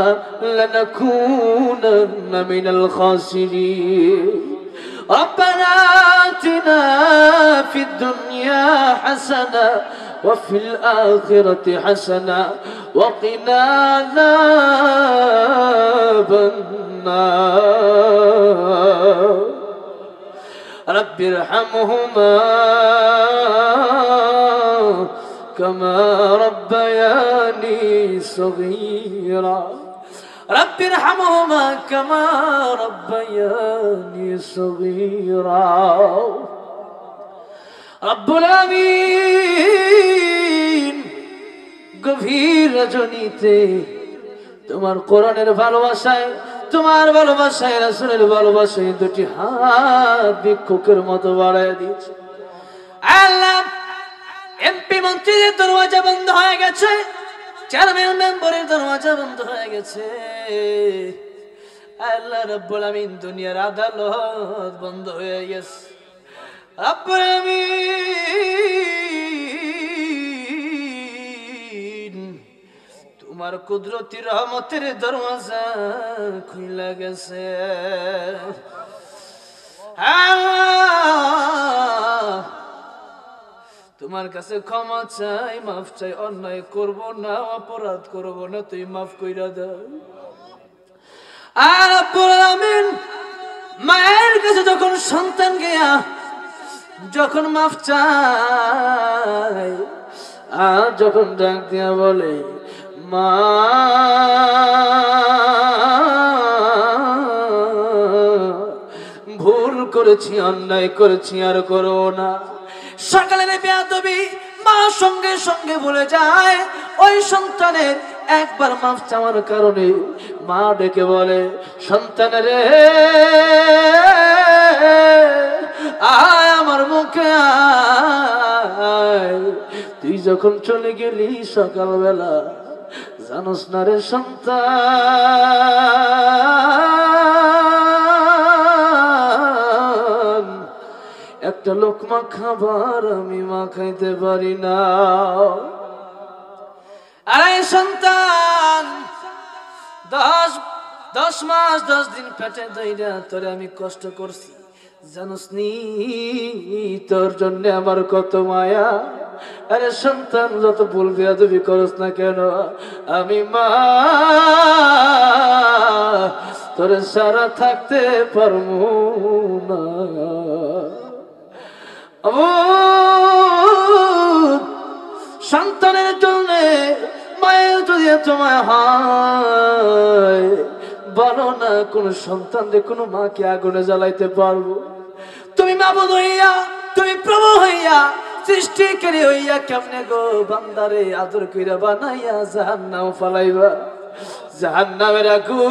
لنكونن من الخاسرين. ربنا آتنا في الدنيا حسنة وفي الآخرة حسنة وقنا عذاب النار. رب ارحمهما كما ربياني صغيرا. رب ارحمهما كما ربياني صغيرا. رب العالمين গভীর রজনীতে তোমার কোরআনের ভালোবাসায় তোমার ভালোবাসায় রাসূলের ভালোবাসায় দুটি হাত ভিক্ষুকের মতো বাড়ায় দিয়েছে। আল্লাহ এমপি মন্ত্রীদের দরওয়াজা বন্ধ হয়ে গেছে, চেয়ারম্যান মেম্বারের দরওয়াজা বন্ধ হয়ে গেছে। আল্লাহ রাব্বুল আমিন দুনিয়ার আদালত বন্ধ হয়ে গেছে। রব্বুল আমিন তোমার কুদরতি রহমতের দরওয়াজা খুলে গেছে। তোমার কাছে ক্ষমা চাই, মাফ চাই, অন্যায় করব না, অপরাধ করব না, তুই মাফ কইরা দাও। আর রব্বুল আমিন মায়ের কাছে যখন সন্তান গিয়া যখন মাফ চাই আর যখন ডাক দিয়া বলে মা, ভুল করেছি, অন্যায় করেছি, আর করো না, সকালের বেয়াদবি মা সঙ্গে সঙ্গে ভুলে যায়। ওই সন্তানের একবার মাফ চাওয়ার কারণে মা ডেকে বলে, সন্তানের আয় আমার মুখে আয়। তুই যখন চলে গেলি সকালবেলা, জানোস না রে সন্তান, একটা লোকমা খাবার আমি মা খাইতে পারি না। আরে সন্তান, 10 মাস 10 দিন পেটে ধইরা তোরে আমি কষ্ট করছি, জানোস নি তোর জন্য আমার কত মায়া। আরে সন্তান, যত ভুল বেয়াদবি করস না কেন, আমি মা তোরে সারা থাকতে পারবো না। সন্তানের জন্য মায়ের যদি তোমায় হয়, বলো না কোন সন্তান রে কোন মাকে আগুনে জ্বালাইতে পারবো? তুমি মাবুদ হইয়া তুমি প্রভু হইয়া সৃষ্টিকারী হইয়া কেমনে গো বান্দারে আদর কইরা বানাইয়া জাহান্নাম ফালাইবা জাহান্নামের আগুন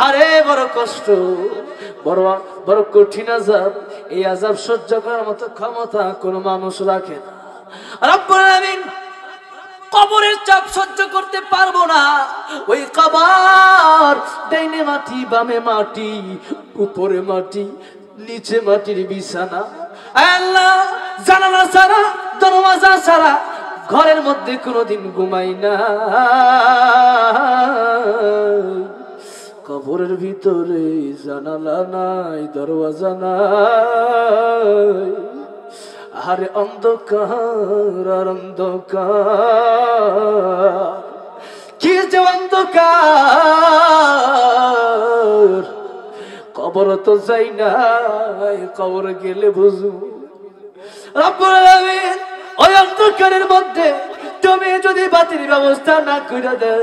আরে বড় কষ্ট বড় বড় কঠিন আযাব এই আযাব সহ্য করার মতো ক্ষমতা কোনো মানুষ রাখে না রব্বুল আলামিন কবরের চাপ সহ্য করতে পারবো না ওই কবর ডাইনে মাটি বামে মাটি উপরে মাটি নিচে মাটির বিছানা আল্লাহ জানালা ছাড়া দরওয়াজা ছাড়া ঘরের মধ্যে কোনোদিন ঘুমাই না কবরের ভিতরে জানালা নাই দরওয়াজা নাই আরে অন্ধকার আর অন্ধকার কি যে অন্ধকার কবর তো যাই নাই কবর গেলে বুঝু রব্বুল আলামিন ওই অন্ধকারের মধ্যে তুমি যদি বাতির ব্যবস্থা না করে দাও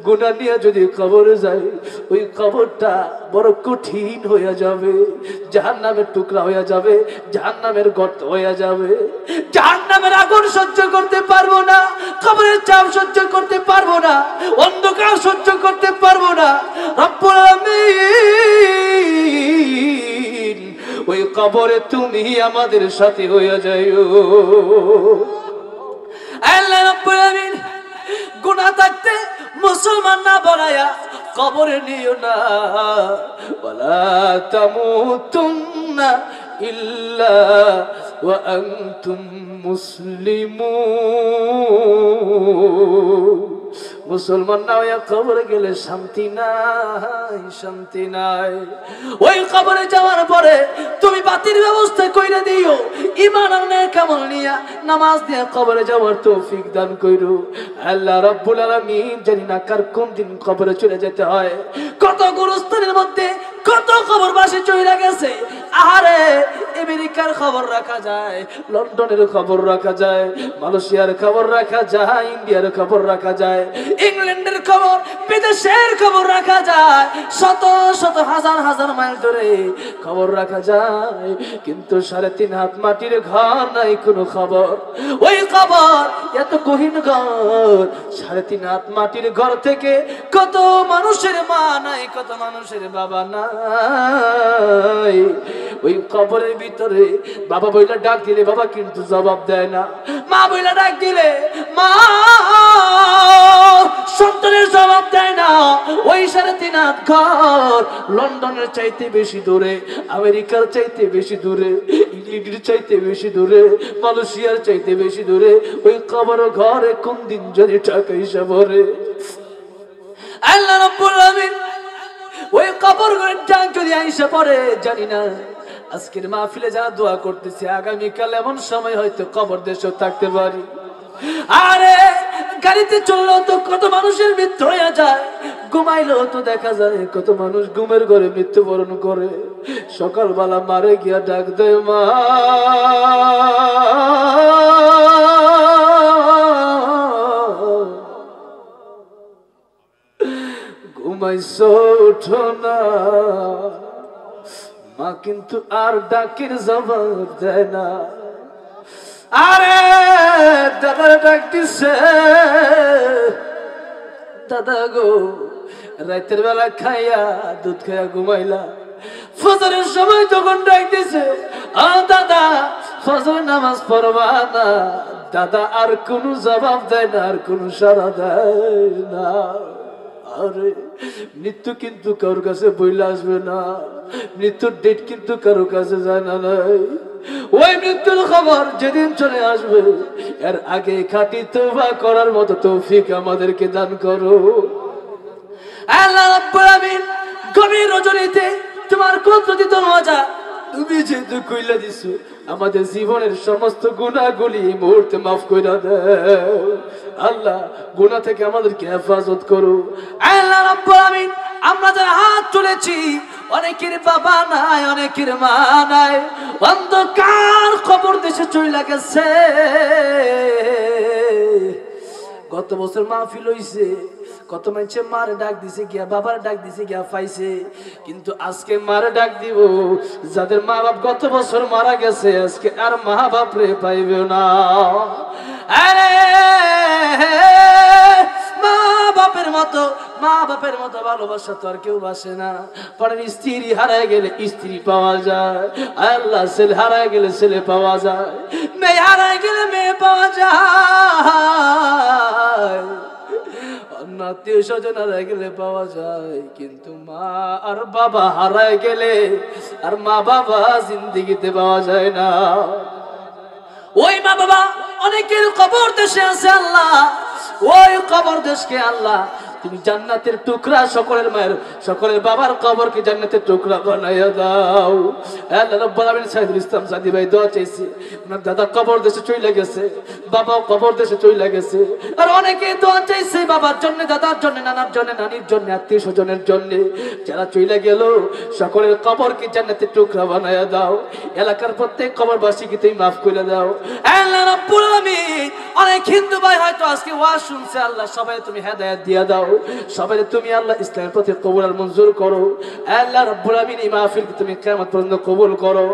গুনাহ নিয়ে যদি কবরে যায় ওই কবরটা বড় কঠিন হয়ে যাবে জাহান্নামের টুকরা হয়ে যাবে জাহান্নামের গর্ত হয়ে যাবে জাহান্নামের আগুন সহ্য করতে পারবো না কবরের চাপ সহ্য করতে পারবো না অন্ধকার সহ্য করতে পারবো না রব্বুল আলামিন ওই কবরে তুমি আমাদের সাথে হয়ে যাইও আল্লাহ রাব্বুল আলামিন গুনাহ থাকতে মুসলমান না বানায়া কবরে নিও না ওয়ালা তামুতুন্না ইল্লা ওয়া আনতুম মুসলিমুন মুসলমান না হইয়া কবরে গেলে শান্তি নাই ওই কবরে যাওয়ার পরে তুমি বাতির ব্যবস্থা কইরা দিও ঈমান আর নেক আমল নিয়া নামাজ দিয়া কবরে যাওয়ার তৌফিক দান কইরো আল্লাহ রাব্বুল আলামিন জানি না কার কোন দিন কবরে চলে যেতে হয় কত গুরুস্থানের মধ্যে কত কবরবাসী চলে গেছে আরে আমেরিকার খবর রাখা যায় লন্ডনের খবর রাখা যায় মালয়েশিয়ার খবর রাখা যায় ইন্ডিয়ার খবর রাখা যায় ইংল্যান্ডের খবর বিদেশের খবর রাখা যায় শত শত হাজার হাজার মাইল ধরে খবর রাখা যায় কিন্তু 3.5 হাত মাটির ঘর নাই কোনো খবর ওই খবর এত গহীন ঘর 3.5 হাত মাটির ঘর থেকে কত মানুষের মা নাই কত মানুষের বাবা নাই ওই কবরের ভিতরে বাবা বইলা ডাক দিলে বাবা কিন্তু জবাব দেয় না মা বইলা ডাক দিলে মা সন্তানের জবাব দেয় না ওই 3.5 হাত ঘর লন্ডনের চাইতে বেশি দূরে আমেরিকার চাইতে বেশি দূরে ইংল্যান্ডের চাইতে বেশি দূরে মালয়েশিয়ার চাইতে বেশি দূরে ওই কবর ঘরে কোন দিন যদি টাকা হিসাব ভরে আল্লাহ রাব্বুল আলামিন ওই কবর ঘরের ডাক যদি আইসা পড়ে জানি না আজকের মাহফিলে যারা দোয়া করতেছে আগামীকাল এমন সময় হয়তো কবর দেশেও থাকতে পারি আরে গাড়িতে চললো তো কত মানুষের মৃত্যু হয়ে যায় ঘুমাইলো তো দেখা যায় কত মানুষ ঘুমের ঘরে মৃত্যুবরণ করে সকালবেলা মারে গিয়া ডাক দেয় মা ঘুমাইছো উঠো না মা কিন্তু আর ডাকের জবাব দেয় না আরে দাদা ডাক দিছে দাদা গো রাতের বেলা খাইয়া দুধ খাইয়া ঘুমাইলা ফজরের সময় তখন ডাক দিছে দাদা ফজর নামাজ পড়বা না দাদা আর কোনো জবাব দেয় না আর কোনো সাড়া দেয় না আরে মৃত্যু কিন্তু কারোর কাছে বইলে আসবে না মৃত্যুর ডেট কিন্তু কারোর কাছে যায় না নাই ওই মৃত্যুর খবর যেদিন চলে আসবে এর আগে খাঁটি তওবা করার মতো তৌফিক আমাদেরকে দান করো আল্লাহ রাব্বুল আলামিন গভীর রজনীতে তোমার কুদরতি দরওয়াজা তুমি যেহেতু কইলা দিছো আমাদের জীবনের সমস্ত গুনাহগুলি এই মুহূর্তে মাফ কইরা দাও আল্লাহ গুনাহ থেকে আমাদেরকে হেফাজত করো আল্লাহ রাব্বুল আলামিন আমরা যারা হাত তুলেছি অনেকের বাবা নাই অনেকের মা নাই অন্ধকার কবর দেশে চলে গেছে গত বছর মাহফিল হইছে কত মানুষে মার ডাক দিছে গিয়া, বাবার ডাক দিছে গিয়া পাইছে, কিন্তু আজকে মার ডাক দিব যাদের মা বাপ গত বছর মারা গেছে, আজকে আর মা বাপ রে পাইবে না। আরে মা বাপের মতো ভালোবাসা তো আর কেউ বাসে না। পরের স্ত্রী হারায় গেলে স্ত্রী পাওয়া যায়, আল্লাহ ছেলে হারায় গেলে ছেলে পাওয়া যায়, মেয়ে হারায় গেলে মেয়ে পাওয়া যায়, আত্মীয় স্বজন হারায় গেলে পাওয়া যায়, কিন্তু মা আর বাবা হারায় গেলে আর মা বাবা জিন্দেগিতে পাওয়া যায় না। ওই মা বাবা অনেকের কবর দেশে আছে আল্লাহ, ওই কবর দেশকে আল্লাহ তুমি জান্নাতের টুকরা, সকলের মায়ের সকলের বাবার কবরকে জান্নাতের টুকরা বানাইয়া দাও। আল্লাহ রাব্বুল আলামিন সাইদুল ইসলাম সাদি ভাই দোয়া চাইছে, ওনার দাদা কবর দেশে চলে গেছে, বাবাও কবর দেশে চলে গেছে, আর অনেকে দোয়া চাইছে বাবার জন্য, দাদার জন্য, নানার জন্য, নানির জন্য, আত্মীয় স্বজনের জন্য যারা চলে গেল, সকলের কবরকে জান্নাতের টুকরা বানাইয়া দাও। এলাকার প্রত্যেক কবরবাসীকে তুমি মাফ করে দাও আল্লাহ রাব্বুল আলামিন। অনেক হিন্দু ভাই হয়তো আজকে ওয়াজ শুনছে, আল্লাহ সবাই তুমি হেদায়েত দিয়া দাও, সবাই তুমি আল্লাহ ইসলামের প্রতি কবুল আর মঞ্জুর করো আল্লাহ রাব্বুল আলামিন। এই মাহফিলকে তুমি কিয়ামত পর্যন্ত কবুল করো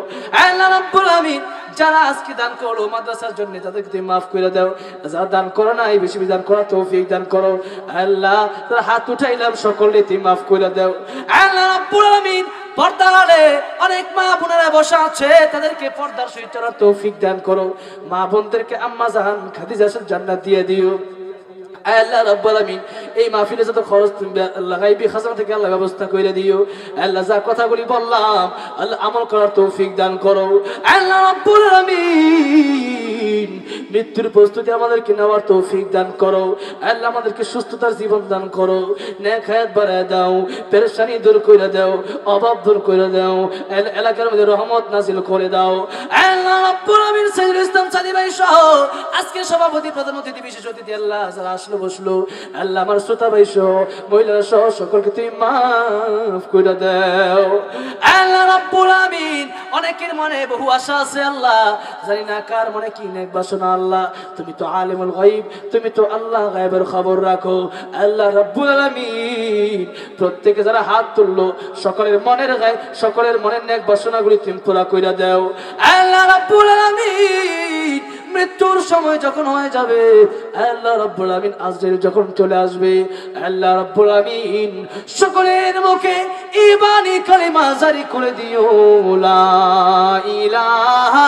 আল্লাহ রাব্বুল আলামিন। যারা আজকে দান করলো মাদ্রাসার জন্য তাদেরকে তুমি মাফ করে দাও, যারা দান করো না এই বেশি দান করার তৌফিক দান করো আল্লাহ। তারা হাত উঠাইলাম সকলে তুমি মাফ করে দাও আল্লাহ রাব্বুল আলামিন। পর্দার আড়ালে অনেক মা বোনেরা বসা আছে, তাদেরকে পর্দার সহিত চলার তৌফিক দান করো। মা বোনদেরকে আম্মা জাহান খাদিজার জান্নাত দিয়ে দিও আল্লাহ রাব্বুল আলামিন। এই মাহফিলে যত খরচ তুমি আল্লাহ গায়বী খাজানা থেকে আল্লাহ ব্যবস্থা করে দিও আল্লাহ। যা কথাগুলি বললাম আল্লাহ আমল করার তৌফিক দান করো আল্লাহ রাব্বুল আলামিন। মৃত্যুর প্রস্তুতি আমাদেরকে নেওয়ার তৌফিক দান করো আল্লাহ। আমাদেরকে সুস্থতার জীবন দান করো, নেক হায়াত বাড়ায় দাও, পেরেশানি দূর করে দাও, অভাব দূর করে দাও, এলাকার মধ্যে রহমত নাজিল করে দাও আল্লাহ রাব্বুল আলামিন। সাইদুল ইসলাম সাদি ভাই সহ আজকে সভাপতি, প্রধান অতিথি, বিশেষ অতিথি আল্লাহ যারা আসলো বসলো আল্লাহ, আমার শ্রোতা ভাই সহ মহিলারা সহ সকলকে তুমি মাফ করে দাও আল্লাহ রাব্বুল আলামিন। অনেকের মনে বহু আশা আছে আল্লাহ, জানি না কার মনে কি নেক বাসনা আল্লাহ। তুমি তো আলিমুল গায়ব, তুমি তো আল্লাহ গায়বের খবর রাখো আল্লাহ রাব্বুল আলামিন। প্রত্যেকে যারা হাত তুললো সকলের মনের গায়, সকলের মনের নেক বাসনাগুলি তুমি পুরা কইরা দাও আল্লাহ রাব্বুল আলামিন। মৃত্যুর সময় যখন হয়ে যাবে আল্লাহ রাব্বুল আলামিন, আজরাইল যখন চলে আসবে আল্লাহ রাব্বুল আলামিন, সকলের মুখে ঈমানি কালিমা জারি করে দিও লা ইলাহা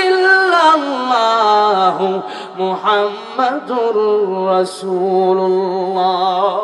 ইল্লাল্লাহু মুহাম্মাদুর রাসূলুল্লাহ।